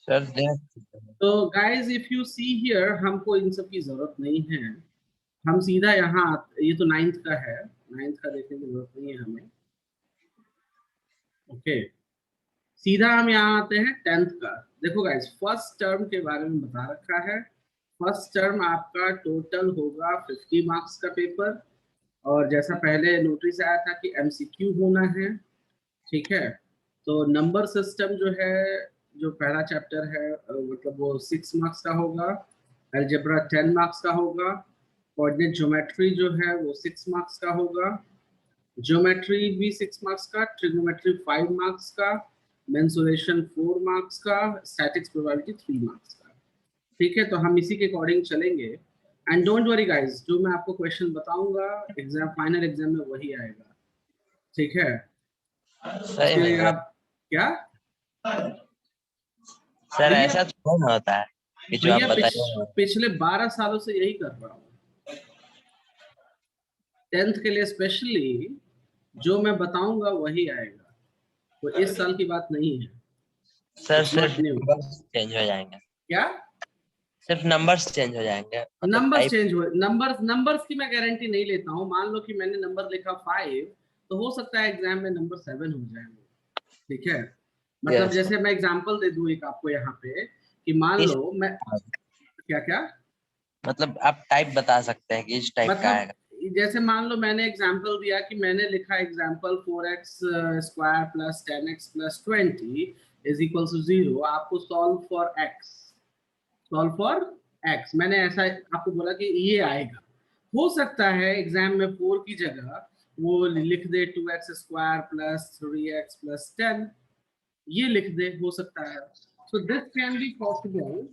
Sir तो guys if you see here, हमको इन सब की जरूरत नहीं है। हम सीधा यहाँ, ये तो 9th का है, 9th का देखने की जरूरत नहीं है हमें। ओके, सीधा हम यहाँ आते हैं 10th का। देखो गाइस, फर्स्ट टर्म के बारे में बता रखा है। फर्स्ट टर्म आपका टोटल होगा 50 मार्क्स का पेपर, और जैसा पहले नोटिस आया था कि एमसीक्यू होना है। ठीक है, तो नंबर सिस्टम जो है, जो पहला चैप्टर है, मतलब वो 6 मार्क्स का होगा। अलजेब्रा 10 मार्क्स का होगा। कोऑर्डिनेट ज्योमेट्री जो है वो 6 मार्क्स का होगा। ज्योमेट्री भी 6 मार्क्स का, ट्रिग्नोमेट्री 5 मार्क्स का, मेंसुरेशन 4 मार्क्स का, स्टैटिक्स प्रोबेबिलिटी 3 मार्क्स का। ठीक है, तो हम इसी के अकॉर्डिंग चलेंगे। एंड डोंट वरी गाइस, जो मैं आपको क्वेश्चन बताऊंगा एग्जाम, फाइनल एग्जाम में वही आएगा। ठीक है, सही उसके लिए में आप क्या सर भैया, ऐसा तो नहीं होता है कि जो आप भैया बताइए। पिछले 12 सालों से यही कर रहा हूँ। 10th के लिए स्पेशली जो मैं बताऊंगा वही आएगा, तो इस साल की बात नहीं है। सर इट्स सिर्फ नॉट न्यू। नंबर्स चेंज हो जाएंगे। क्या सिर्फ नंबर्स चेंज हो जाएंगे, मतलब नंबर्स टाइप। चेंज हुए? नंबर्स की मैं गारंटी नहीं लेता हूँ। मान लो कि मैंने नंबर लिखा 5, तो हो सकता है एग्जाम में नंबर 7 हो जाए वो। ठीक है, मतलब यस जैसे मैं एग्जांपल दे दूं एक आपको यहाँ पे, कि मान इस लो मैं क्या क्या मतलब आप टाइप बता सकते हैं कि इस टाइप का मतलब आएगा। जैसे मान लो मैंने एग्जांपल दिया कि मैंने लिखा example 4x square plus 10x plus 20 is equal to 0। आपको सॉल्व फॉर एक्स मैंने ऐसा आपको बोला कि ये आएगा। हो सकता है एग्जाम में 4 की जगह वो लिख दे 2x square plus 3x plus 10, ये लिख दे, हो सकता है। So this can be possible.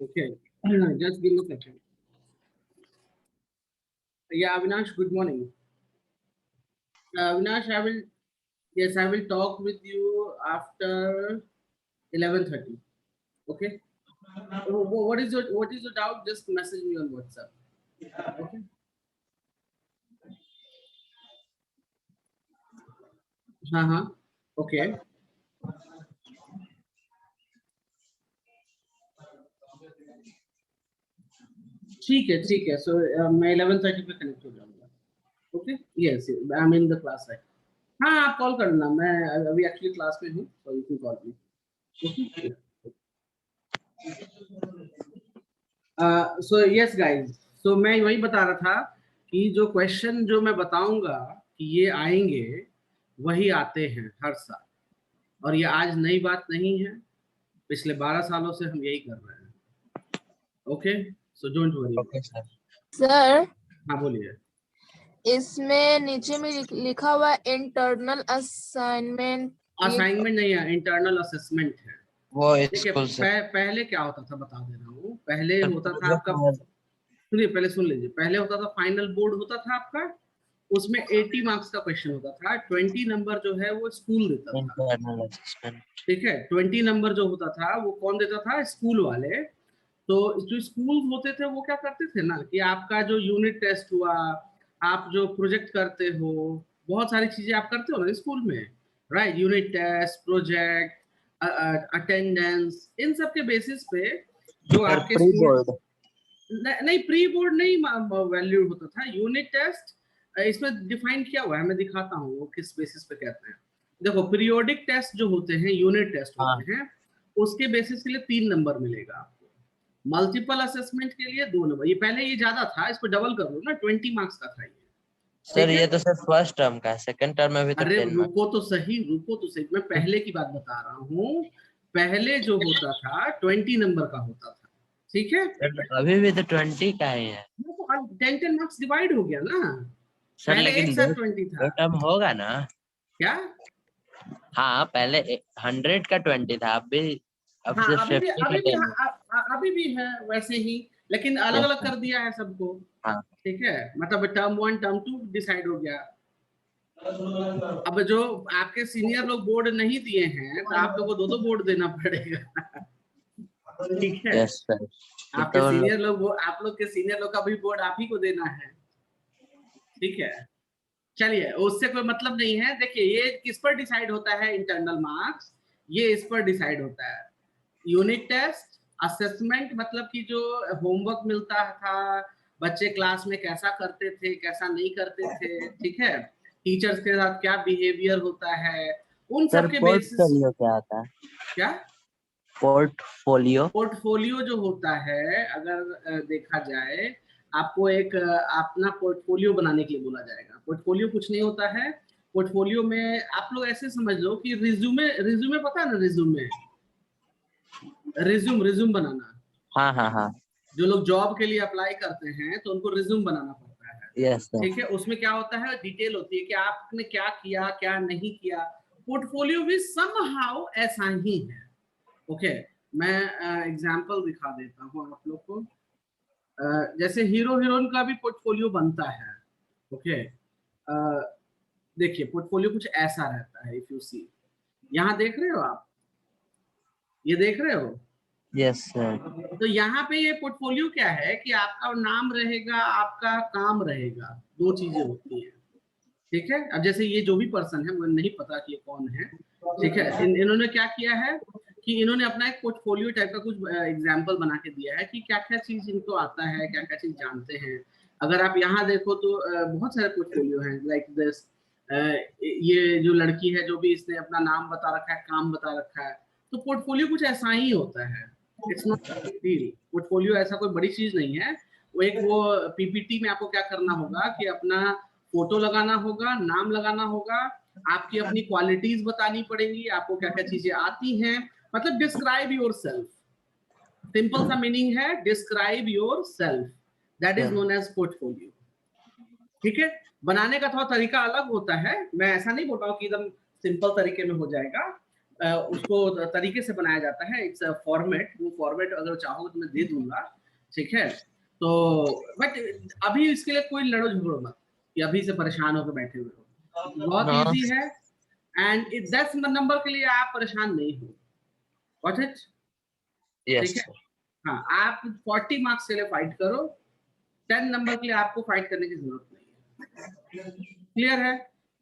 Okay, just give me a second. Yeah, Avinash, good morning. Avinash, I will talk with you after 11:30. Okay. What is your doubt? Just message me on WhatsApp. Okay. हाँ हाँ, okay ठीक है। सो मैं 11:30 पे connect हो जाऊंगा। Okay, yes, I am in the class right. हाँ, आप कॉल करना, मैं अभी एक्चुअली क्लास में हूँ, so you can call me. Okay, so yes guys, so मैं वही बता रहा था कि जो क्वेश्चन जो मैं बताऊंगा कि ये आएंगे, वही आते हैं हर साल, और ये आज नई बात नहीं है। पिछले 12 सालों से हम यही कर रहे हैं। Okay, so don't worry. Okay sir. Sir, हाँ बोलिए। इसमें नीचे में लिखा हुआ इंटरनल असाइनमेंट। असाइनमेंट नहीं है, इंटरनल असेसमेंट है। वो देखिए, स्कूल से पहले क्या होता था बता दे रहा हूँ। पहले सर होता था आपका, प्रोजेक्ट सुनिए पहले सुन लीजिए, पहले होता था फाइनल बोर्ड होता था आपका, उसमें 80 मार्क्स का क्वेश्चन होता था। 20 नंबर जो है वो स्कूल देता था। Internal assessment. ठीक है, 20 नंबर जो होता था वो कौन देता था? स्कूल वाले। तो जो स्कूल होते थे वो क्या करते थे ना, कि आपका जो यूनिट टेस्ट हुआ, आप जो प्रोजेक्ट करते हो, बहुत सारी चीजें आप करते हो ना स्कूल में, right? Unit test, project, attendance, इन सब के बेसिस पे जो सर आपके प्री स्कूल, बोर्ड। नहीं प्री बोर्ड नहीं वैल्यू होता था, यूनिट टेस्ट। इसमें डिफाइन किया हुआ है, मैं दिखाता हूँ वो किस बेसिस पे कहते हैं। देखो, पीरियोडिक टेस्ट जो होते हैं, यूनिट टेस्ट हाँ होते हैं, उसके बेसिस के लिए 3 नंबर मिलेगा आपको। मल्टीपल असेसमेंट के लिए 2 नंबर। ये पहले ये ज्यादा था, इसको डबल कर लो ना, 20 मार्क्स का था ये। सर, ठीक है, ये तो सर फर्स्ट टर्म का है, सेकंड टर्म में भी तो अरे 10 मार्क्स। रुको तो सही, मैं पहले की बात बता रहा हूँ। पहले जो होता था 20 नंबर का होता था। ठीक है, सर अभी भी तो 20 का ही है। 10 मार्क्स डिवाइड हो गया ना, सर पहले एक लेकिन साथ 20 दो था। टर्म होगा ना। क्या? हाँ पहले 100 का 20 था, अब हाँ, सिर्फ 50 का 10 है। अभी भी है वैसे ही, लेकिन अलग यस अलग सर। कर दिया है सबको। हाँ ठीक है, मतलब टर्म 1 टर्म 2 डिसाइड हो गया। अब जो आपके सीनियर लोग बोर्ड नहीं दिए हैं, तो आप लोग को 2-2 बोर्ड देना पड़ेगा। ठीक है, यस सर। फिर आपके तो सीनियर लोग, आप लोग के सीनियर लोग का भी बोर्ड आप ही को देना है। ठीक है, चलिए, उससे कोई मतलब नहीं है। देखिए, ये किस पर डिसाइड होता है इंटरनल मार्क्स, ये इस पर डिसाइड होता है। यूनिट टेस्ट, असेसमेंट मतलब कि जो होमवर्क मिलता था, बच्चे क्लास में कैसा करते थे कैसा नहीं करते थे, ठीक है, टीचर्स के साथ क्या बिहेवियर होता है, उन सब सर के बेसिस। पोर्टफोलियो क्या होता है? क्या पोर्टफोलियो? पोर्टफोलियो जो होता है, अगर देखा जाए, आपको एक अपना पोर्टफोलियो बनाने के लिए बोला जाएगा। पोर्टफोलियो कुछ नहीं होता है। पोर्टफोलियो में आप लोग ऐसे समझ लो कि रिज्यूमे, रिज्यूमे पता है ना, रिज्यूमे, रिज्यूम बनाना। हाँ हाँ हाँ। जो लोग जॉब के लिए अप्लाई करते हैं तो उनको रिज्यूम बनाना पड़ता है, यस सर। ठीक है। उसमें क्या होता है, डिटेल होती है कि आपने क्या किया क्या नहीं किया। पोर्टफोलियो भी समहाउ ऐसा ही है। ओके, मैं एग्जांपल दिखा देता हूँ आप लोग को। जैसे हीरो हीरोइन का भी पोर्टफोलियो बनता है। ओके, देखिए पोर्टफोलियो कुछ ऐसा रहता है। इफ यू सी, यहाँ देख रहे हो आप, ये देख रहे हो? Yes sir. तो यहाँ पे ये पोर्टफोलियो क्या है कि आपका नाम रहेगा, आपका काम रहेगा, दो चीजें होती हैं, ठीक है। अब जैसे ये जो भी पर्सन है, मुझे नहीं पता कि ये कौन है, ठीक है। इन्होंने क्या किया है कि इन्होंने अपना एक पोर्टफोलियो टाइप का कुछ एग्जाम्पल बना के दिया है कि क्या क्या चीज इनको आता है, क्या क्या चीज जानते हैं। अगर आप यहाँ देखो तो बहुत सारे पोर्टफोलियो हैं लाइक दिस। ये जो लड़की है, जो भी इसने अपना नाम बता रखा है, काम बता रखा है, तो पोर्टफोलियो कुछ ऐसा ही होता है। It's not deal. पोर्टफोलियो ऐसा कोई बड़ी चीज नहीं है। वो एक वो पीपीटी में आपको क्या करना होगा कि अपना फोटो लगाना होगा, नाम लगाना होगा, आपकी अपनी क्वालिटीज बतानी पड़ेंगी, आपको क्या क्या चीजें आती हैं, मतलब डिस्क्राइब योर सेल्फ। सिंपल सा मीनिंग है, describe yourself, that is known as portfolio, ठीक है। बनाने का थोड़ा तरीका अलग होता है। मैं ऐसा नहीं बोल रहा हूँ कि एकदम सिंपल तरीके में हो जाएगा। उसको तरीके से बनाया जाता है। इट्स फॉर्मेट, वो फॉर्मेट अगर चाहो तो मैं दे दूंगा, ठीक है। तो बट अभी इसके लिए कोई लड़ो झगड़ो मत कि अभी से परेशान होकर बैठे हुए हो। बहुत हाँ। इजी है एंड 10 नंबर के लिए आप परेशान नहीं हो। Got it? यस ठीक है। सर। हाँ, आप 40 मार्क्स के लिए फाइट करो, 10 नंबर के लिए आपको फाइट करने की जरूरत नहीं है। क्लियर है?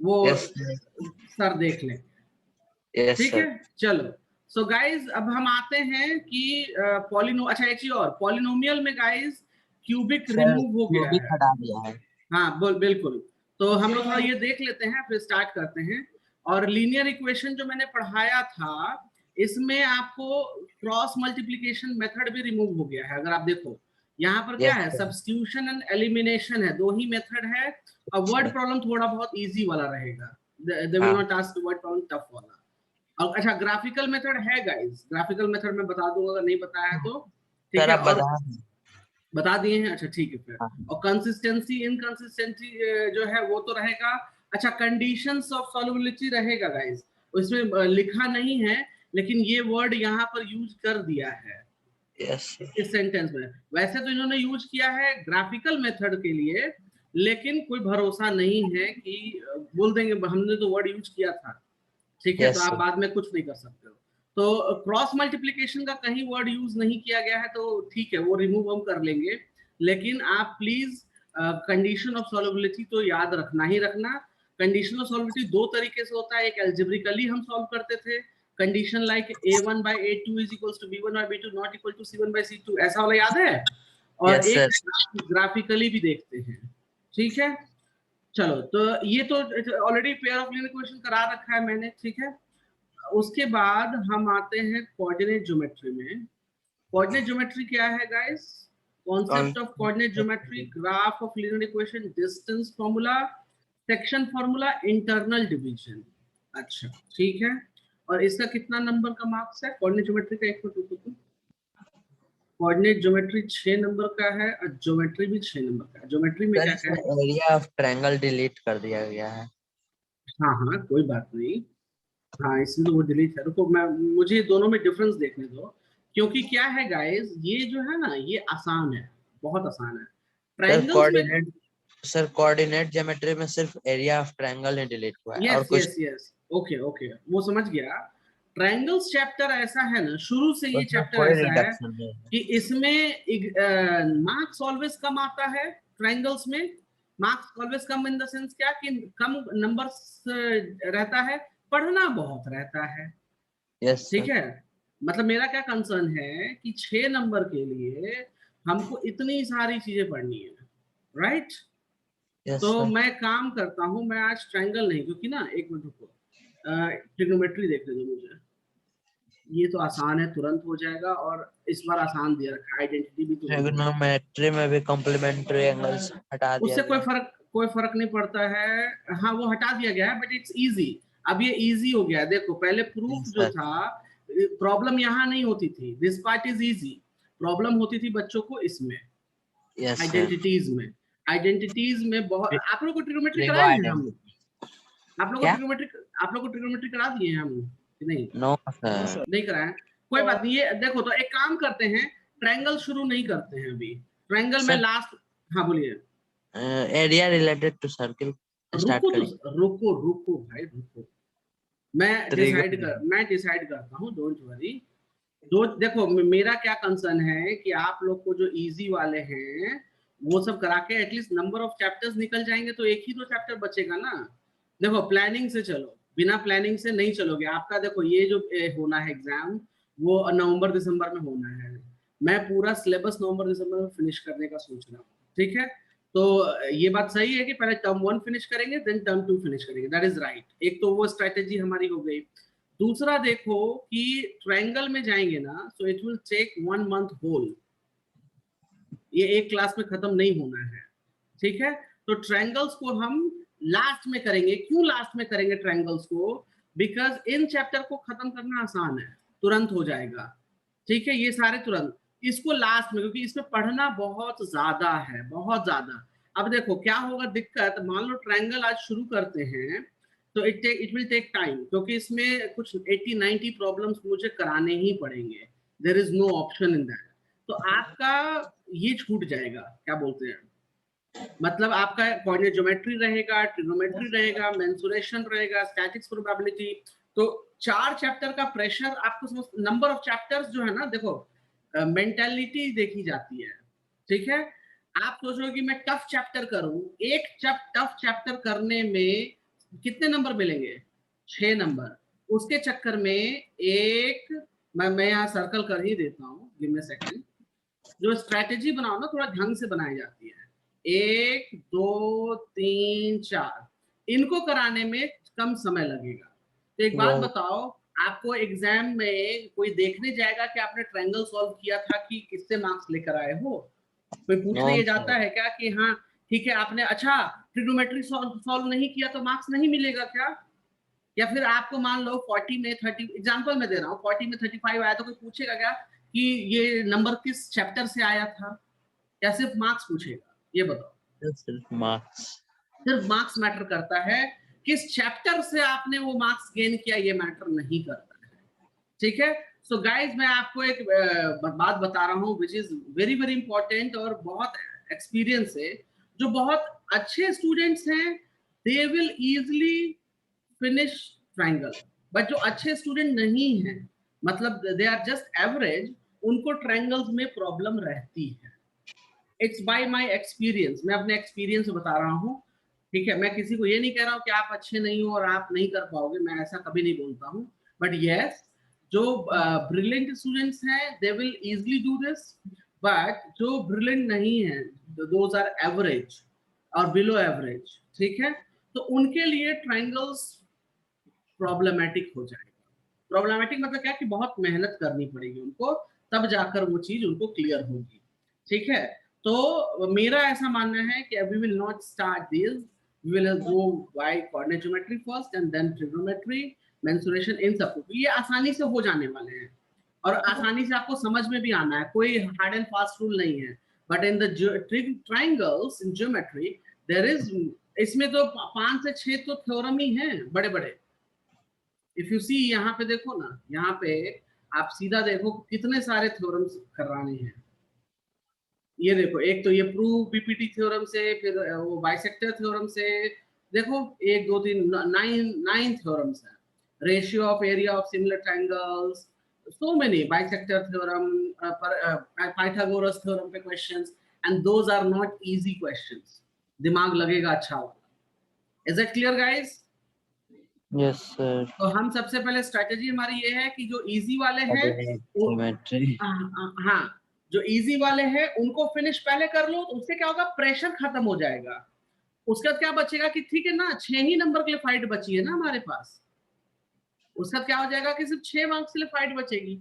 वो यस सर देख लें, यस ठीक सर। है। चलो, सो गाइस अब हम आते हैं कि अच्छा एक चीज और, पॉलिनोमियल में गाइस क्यूबिक सर रिमूव हो गया क्यूबिक है। हटा दिया है। हाँ बिल्कुल। तो हम लोग थोड़ा ये देख लेते हैं फिर स्टार्ट करते हैं। और लीनियर इक्वेशन जो मैंने पढ़ाया था, इसमें आपको क्रॉस मल्टीप्लिकेशन मेथड भी रिमूव हो गया है। अगर आप देखो यहाँ पर क्या यस है, सर। सब्स्टिट्यूशन एंड एलिमिनेशन है, दो ही मेथड है। और वर्ड प्रॉब्लम थोड़ा बहुत इजी वाला रहेगा, दे विल हाँ not ask word problem tough वाला। और अच्छा, ग्राफिकल मेथड है गाइस, ग्राफिकल मेथड मैं बता दूंगा अगर नहीं बताया है तो, ठीक सर है। आप और बता। बता दिए हैं, अच्छा ठीक है फिर। हाँ और कंसिस्टेंसी इनकंसिस्टेंसी जो है वो तो रहेगा। अच्छा, कंडीशंस ऑफ सॉल्युबिलिटी रहेगा गाइस, उसमें लिखा नहीं है लेकिन ये वर्ड यहाँ पर यूज कर दिया है यस इस सेंटेंस में। वैसे तो इन्होंने यूज किया है ग्राफिकल मेथड के लिए, लेकिन कोई भरोसा नहीं है कि बोल देंगे हमने तो वर्ड यूज किया था, ठीक है। तो यस आप सर। बाद में कुछ नहीं कर सकते हो। तो क्रॉस मल्टीप्लिकेशन का कहीं वर्ड यूज नहीं किया गया है, तो ठीक है, वो रिमूव हम कर लेंगे। लेकिन आप प्लीज कंडीशन ऑफ सॉल्युबिलिटी तो याद रखना ही रखना। कंडीशन ऑफ सॉल्युबिलिटी दो तरीके से होता है, एक एल्जेब्रिकली हम सॉल्व करते थे, condition like a1 by a2 is equals to b1 by b2 not equal to c1 by c2, ऐसा वाला याद है। और यस एक सर। ग्राफिकली भी देखते हैं, ठीक है। चलो, तो ये तो already pair of linear equation करा रखा है मैंने, ठीक है। उसके बाद हम आते हैं कोऑर्डिनेट ज्योमेट्री में। कोऑर्डिनेट ज्योमेट्री क्या है guys? Concept of coordinate geometry, graph of linear equation, distance formula, section formula, internal division. अच्छा ठीक है। और इसका कितना नंबर का मार्क्स है कोऑर्डिनेट ज्योमेट्री का? एक मिनट, कोऑर्डिनेट ज्योमेट्री 6 नंबर का है और ज्योमेट्री भी 6 नंबर का है। ज्योमेट्री में सर क्या क्या इसमें है? एरिया ऑफ ट्रायंगल डिलीट कर दिया गया है। हाँ हाँ, कोई बात नहीं। हाँ, इसलिए तो वो डिलीट है। रुको, मैं मुझे दोनों में डिफरेंस देखने दो। क्योंकि क्या है गाइस, ये जो है ना, ये आसान है, बहुत आसान है। सर ट्रायंगल्स में कोऑर्डिनेट सर कोऑर्डिनेट ज्योमेट्री में सिर्फ area of triangle he delete हुआ है और यस कुछ यस यस, ओके ओके, वो समझ गया। ट्रायंगल्स चैप्टर ऐसा है ना, शुरू से ये उसमें चैप्टर कोई ऐसा है रिडक्शन नहीं है। कि इसमें मार्क्स ऑलवेज कम आता है। ट्रायंगल्स में marks always come in the sense क्या कि कम नंबर रहता है, पढ़ना बहुत रहता है, यस ठीक सर। है। मतलब मेरा क्या कंसर्न है कि 6 नंबर के लिए हमको इतनी सारी चीजें पढ़नी है, राइट? Yes, तो sir. मैं काम करता हूँ, मैं आज ट्रायंगल नहीं, क्योंकि ना एक मिनट रुको, ट्रिग्नोमेट्री देख लेंगे मुझे, ये तो आसान है, तुरंत हो जाएगा, और इस बार आसान दे रखा है, आइडेंटिटी भी तुरंत हो जाएगा। ट्रिग्नोमेट्री में भी कॉम्प्लीमेंट्री एंगल्स हटा दिया उससे गया। कोई फर्क नहीं पड़ता है, हाँ वो हटा दिया गया है, बट इट्स इजी। अब ये इजी हो गया है, देखो पहले प्रूफ Yes, जो sir. था, प्रॉब्लम यहाँ नहीं होती थी, this part is easy, problem होती थी बच्चों को इसमें, Yes, sir. आइडेंटिटीज में। आइडेंटिटीज में बहुत, आप लोग को ट्रिग्नोमेट्री Trigo कराए हैं हम लोग? identity. आप लोग को क्या? ट्रिग्नोमेट्री आप लोग को ट्रिग्नोमेट्री करा दिए हैं हम लोग कि नहीं? No, sir. नहीं कराए? कोई बात नहीं, ये देखो, तो एक काम करते हैं, ट्रायंगल शुरू नहीं करते हैं अभी, ट्रायंगल में Sir, लास्ट, हाँ बोलिए। area related to circle start रुको तो, करें। रुको भाई रुको, मैं Trigo डिसाइड करता हूँ, डोंट वरी। देखो मेरा क्या कंसर्न है कि आप लोग को जो इजी वाले हैं वो सब करा के एटलीस्ट नंबर ऑफ चैप्टर्स निकल जाएंगे, तो एक ही तो चैप्टर बचेगा ना। देखो प्लानिंग से चलो, बिना प्लानिंग से नहीं चलोगे। आपका देखो ये जो होना है एग्जाम, वो नवंबर दिसंबर में होना है, मैं पूरा सिलेबस नवंबर दिसंबर में फिनिश करने का सोच रहा हूँ, ठीक है? तो ये बात सही है कि पहले टर्म 1 फिनिश करेंगे, देन टर्म 2 फिनिश करेंगे, दैट इज राइट। एक तो वो स्ट्रेटेजी हमारी हो गई। दूसरा देखो कि ट्रायंगल में जाएंगे ना, so it will take 1 month whole, ये एक क्लास में खत्म नहीं होना है, ठीक है? तो ट्रायंगल्स को हम लास्ट में करेंगे। क्यों लास्ट में करेंगे ट्रायंगल्स को? बिकॉज इन चैप्टर को खत्म करना आसान है, तुरंत हो जाएगा, ठीक है? ये सारे तुरंत, इसको लास्ट में, क्योंकि इसमें पढ़ना बहुत ज्यादा है, बहुत ज्यादा। अब देखो क्या होगा दिक्कत, मान लो ट्रायंगल आज शुरू करते हैं, तो इट विल टेक टाइम, क्योंकि इसमें कुछ 80-90 प्रॉब्लम्स मुझे कराने ही पड़ेंगे, there is no option in that. तो आपका ये छूट जाएगा, क्या बोलते हैं, मतलब आपका कोऑर्डिनेट ज्योमेट्री रहेगा, ट्रिग्नोमेट्री रहेगा, मेंसुरेशन रहेगा, स्टैटिक्स प्रोबेबिलिटी। तो 4 चैप्टर का प्रेशर आपको समझ, नंबर ऑफ चैप्टर्स जो है ना, देखो मेंटालिटी देखी जाती है, ठीक है? आप सोच रहे हो कि मैं टफ चैप्टर करूं, एक टफ चैप्टर करने में कितने नंबर मिलेंगे? 6 नंबर। उसके चक्कर में एक, मैं यहाँ सर्कल कर ही देता हूँ, गिव मी सेकंड। जो स्ट्रेटेजी बनाओ ना, थोड़ा ढंग से बनाई जाती है, 1 2 3 4, इनको कराने में कम समय लगेगा। तो एक बात बताओ, आपको एग्जाम में कोई देखने जाएगा कि आपने ट्रायंगल सॉल्व किया था कि किससे मार्क्स लेकर आए हो? कोई पूछने ये जाता है क्या कि हाँ ठीक है आपने, अच्छा ट्रिग्नोमेट्री सॉल्व नहीं किया तो मार्क्स नहीं मिलेगा क्या? या फिर आपको मान लो 40 में 30, एग्जांपल में दे रहा हूँ, 40 में 35 आया तो कोई पूछेगा क्या कि ये नंबर किस चैप्टर से आया था? या सिर्फ मार्क्स पूछेगा? ये बताओ। सिर्फ मार्क्स, सिर्फ मार्क्स मैटर करता है, किस चैप्टर से आपने वो मार्क्स गेन किया ये मैटर नहीं करता है, ठीक है? सो गाइज मैं आपको एक बात बता रहा हूँ which is very very important और बहुत एक्सपीरियंस है। जो बहुत अच्छे स्टूडेंट्स हैं they will easily finish triangle, but जो अच्छे स्टूडेंट नहीं हैं, मतलब दे आर जस्ट एवरेज, उनको ट्रायंगल्स में प्रॉब्लम रहती है। इट्स बाय माय एक्सपीरियंस, मैं अपने एक्सपीरियंस बता रहा हूँ, ठीक है? मैं किसी को ये नहीं कह रहा हूँ कि आप अच्छे नहीं हो और आप नहीं कर पाओगे, मैं ऐसा कभी नहीं बोलता हूँ। बट यस, जो ब्रिलियंट स्टूडेंट्स हैं they will easily do this, but जो ब्रिलियंट नहीं है, दोज आर एवरेज और बिलो एवरेज, ठीक है? तो उनके लिए ट्रायंगल्स प्रॉब्लमेटिक हो जाएगा। प्रॉब्लमेटिक मतलब क्या कि बहुत मेहनत करनी पड़ेगी उनको, तब जाकर वो चीज उनको क्लियर होगी, ठीक है? तो मेरा ऐसा मानना है कि we will not start this, we will go by coordinate geometry first and then trigonometry, mensuration, इन सब को ये आसानी से हो जाने वाले हैं और आसानी से आपको समझ में भी आना है, कोई हार्ड एंड फास्ट रूल नहीं है। But in the triangles in geometry there is, इसमें तो 5 से 6 तो थ्योरम ही हैं बड़े बड़े। इफ यू सी, यहाँ पे देखो ना, यहाँ पे आप सीधा देखो कितने सारे थ्योरम्स कराने हैं। ये देखो, एक तो ये प्रूव बीपीटी थ्योरम से, फिर वो बाइसेक्टर थ्योरम से, देखो 1 2 3 9 थ्योरम्स है। Ratio of area of similar triangles, so many bisector theorem, Pythagoras theorem पे questions, and those are not easy questions, दिमाग लगेगा अच्छा वाला। Is that clear guys? Yes sir. तो हम सबसे पहले स्ट्रेटेजी हमारी ये है कि जो इजी वाले हैं वो सिमेट्री। हाँ, जो इजी वाले हैं उनको फिनिश पहले कर लो, तो उससे क्या होगा, प्रेशर खत्म हो जाएगा। उसके बाद क्या बचेगा कि ठीक है ना, 6 ही नंबर के लिए फाइट बची है ना हमारे पास, उसका क्या हो जाएगा कि सिर्फ 6 मार्क्स के लिए फाइट बचेगी।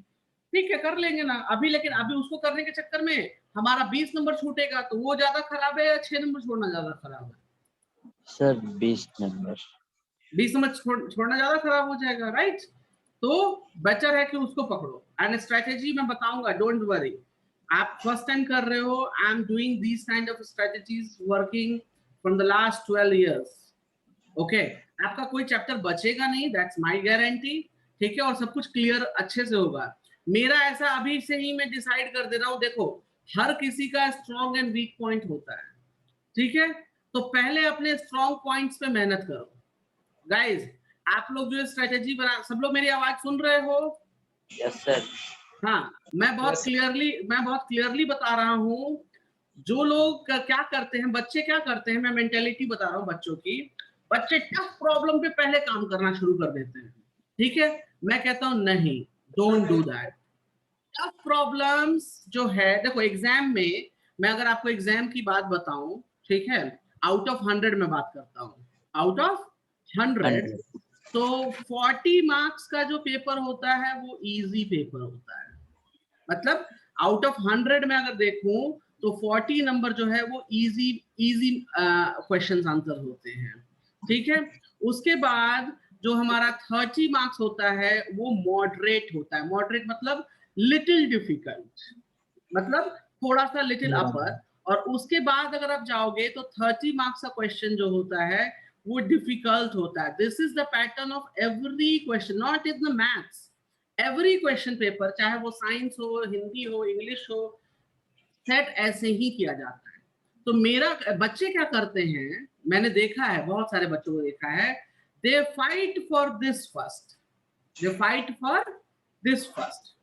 ठीक है, कर लेंगे ना अभी, लेकिन अभी उसको करने के चक्कर में हमारा 20 नंबर छूटेगा, तो वो ज्यादा खराब है या 6 नंबर छोड़ना ज्यादा खराब है? Sir 20 number. 20 नंबर छोड़ना ज्यादा खराब हो जाएगा, राइट? तो बेटर है कि उसको पकड़ो। एंड स्ट्रेटेजी मैं बताऊंगा, डोंट वरी। आप फर्स्ट टाइम कर रहे हो, I am doing this kind of strategies working from the last 12 years. Okay, आपका कोई चैप्टर बचेगा नहीं, दैट्स माय गारंटी। ठीक है, और सब कुछ क्लियर अच्छे से होगा। मेरा ऐसा अभी से ही मैं डिसाइड कर दे रहा हूं, देखो हर किसी का स्ट्रॉन्ग एंड वीक पॉइंट होता है। ठीक है, तो पहले अपने स्ट्रॉन्ग पॉइंट्स पे मेहनत करो। गाइज, आप लोग जो स्ट्रेटेजी बना, सब लोग मेरी आवाज सुन रहे हो? Yes sir. हाँ, मैं बहुत क्लियरली बता रहा हूँ। जो लोग क्या करते हैं, बच्चे क्या करते हैं, मैं मेंटेलिटी बता रहा हूँ बच्चों की। बच्चे टफ प्रॉब्लम पे पहले काम करना शुरू कर देते हैं। ठीक है, मैं कहता हूँ नहीं, don't do that. Tough problems जो है, देखो एग्जाम में, मैं अगर आपको एग्जाम की बात बताऊं, ठीक है, आउट ऑफ 100 में बात करता हूँ, आउट ऑफ 100, तो 40 मार्क्स का जो पेपर होता है वो इजी पेपर होता है। मतलब आउट ऑफ 100 में अगर देखूं तो 40 नंबर जो है वो इजी क्वेश्चंस आंसर होते हैं। ठीक है, उसके बाद जो हमारा 30 मार्क्स होता है वो मॉडरेट होता है। मॉडरेट मतलब लिटिल डिफिकल्ट, मतलब थोड़ा सा लिटिल अपर। और उसके बाद अगर आप जाओगे तो 30 मार्क्स का क्वेश्चन जो होता है वो डिफिकल्ट होता है। This is the pattern of every question, not in the maths. Every question paper, चाहे वो साइंस हो, हिंदी हो, इंग्लिश हो, सेट ऐसे ही किया जाता है। तो मेरा, बच्चे क्या करते हैं, मैंने देखा है, बहुत सारे बच्चों को देखा है, they fight for this first, they fight for this first.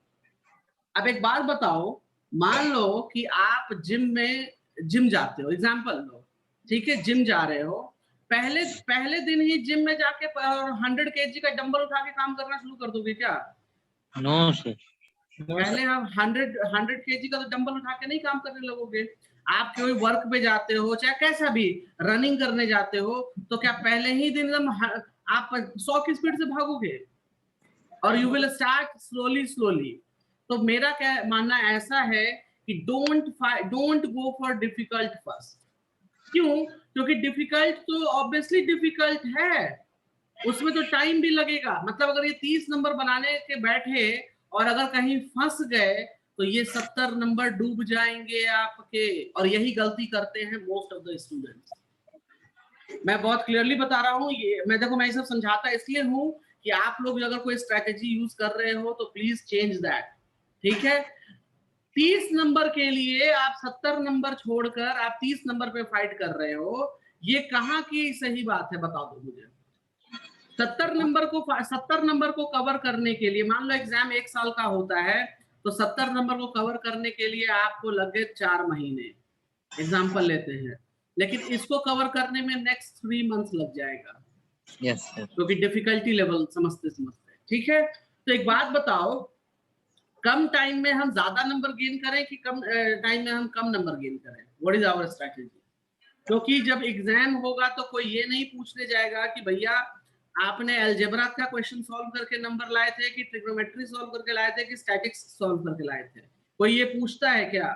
अब एक बात बताओ, मान लो कि आप जिम जाते हो, एग्जांपल लो, ठीक है, जिम जा रहे हो, पहले दिन ही जिम में जाके 100 केजी का डंबल उठा के काम करना शुरू कर दोगे क्या? No sir. पहले हम 100 केजी का तो डंबल उठा के नहीं काम करने लगोगे। आप कोई वर्क पे जाते हो, चाहे कैसा भी, रनिंग करने जाते हो, तो क्या पहले ही दिन एकदम आप 100 की स्पीड से भागोगे? और you will start slowly slowly. तो मेरा क्या मानना ऐसा है कि don't go for difficult first. क्यों? क्योंकि डिफिकल्ट तो ऑब्वियसली डिफिकल्ट है, उसमें तो टाइम भी लगेगा। मतलब अगर ये 30 नंबर बनाने के बैठे और अगर कहीं फंस गए तो ये 70 नंबर डूब जाएंगे आपके। और यही गलती करते हैं मोस्ट ऑफ द स्टूडेंट्स। मैं बहुत क्लियरली बता रहा हूँ, ये मैं, देखो मैं ये सब समझाता इसलिए हूँ कि आप लोग अगर कोई स्ट्रेटेजी यूज कर रहे हो तो प्लीज चेंज दैट। ठीक है, 30 नंबर के लिए आप 70 नंबर छोड़कर आप 30 नंबर पे फाइट कर रहे हो, ये कहाँ की सही बात है, बता दो मुझे। 70 नंबर को कवर करने के लिए, मान लो एग्जाम 1 साल का होता है, तो 70 नंबर को कवर करने के लिए आपको लगे 4 महीने, एग्जाम्पल लेते हैं, लेकिन इसको कवर करने में नेक्स्ट 3 मंथ्स लग जाएगा। Yes sir. क्योंकि डिफिकल्टी लेवल समझते समझते। ठीक है, तो एक बात बताओ, कम टाइम में हम ज्यादा नंबर गेन करें कि कम टाइम में हम कम नंबर गेन करें? What is our strategy? क्योंकि जब एग्जाम होगा तो कोई ये नहीं पूछने जाएगा कि भैया आपने अलजेब्रा का क्वेश्चन सॉल्व करके नंबर लाए थे, कि ट्रिग्नोमेट्री सॉल्व करके लाए थे, कि स्टैटिक्स सॉल्व करके लाए थे। कोई ये पूछता है क्या?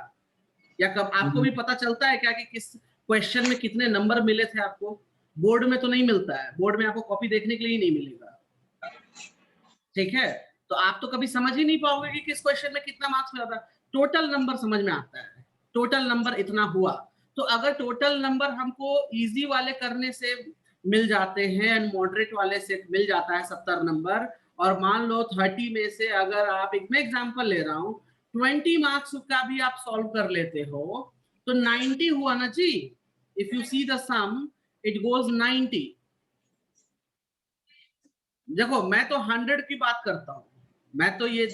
या कब आपको भी पता चलता है क्या कि किस क्वेश्चन में कितने नंबर मिले थे आपको? बोर्ड में तो नहीं मिलता है, बोर्ड में आपको कॉपी देखने के लिए नहीं मिलेगा। ठीक है, तो आप तो कभी समझ ही नहीं पाओगे कि किस क्वेश्चन में कितना मार्क्स मिला था। टोटल नंबर समझ में आता है, टोटल नंबर इतना हुआ। तो अगर टोटल नंबर हमको इजी वाले करने से मिल जाते हैं एंड मॉडरेट वाले से मिल जाता है 70 नंबर, और मान लो 30 में से अगर आप, एक मैं एग्जांपल ले रहा हूँ, 20 मार्क्स का भी आप सॉल्व कर लेते हो तो 90 हुआ ना जी। If you see the sum, it goes 90। देखो मैं तो 100 की बात करता हूँ, मैं तो ये,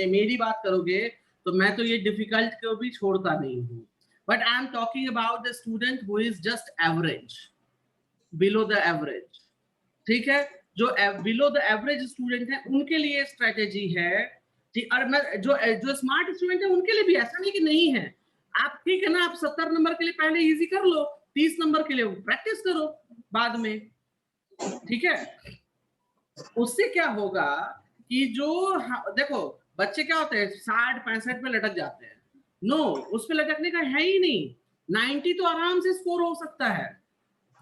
मेरी बात करोगे तो मैं तो ये डिफिकल्ट को भी छोड़ता नहीं हूँ। But I am talking about the student who is just average, below the average. ठीक है, जो बिलो द एवरेज स्टूडेंट है उनके लिए स्ट्रेटेजी है जी। और मैं जो स्मार्ट स्टूडेंट है उनके लिए भी, ऐसा नहीं कि नहीं है। आप ठीक है ना, आप 70 नंबर के लिए पहले इजी कर लो, 30 नंबर के लिए प्रैक्टिस करो बाद में, ठीक है। उससे क्या होगा कि जो देखो बच्चे क्या होते हैं 60-65 पे लटक जाते हैं। नो, उस पे लटकने का है ही नहीं। 90 तो आराम से स्कोर हो सकता है।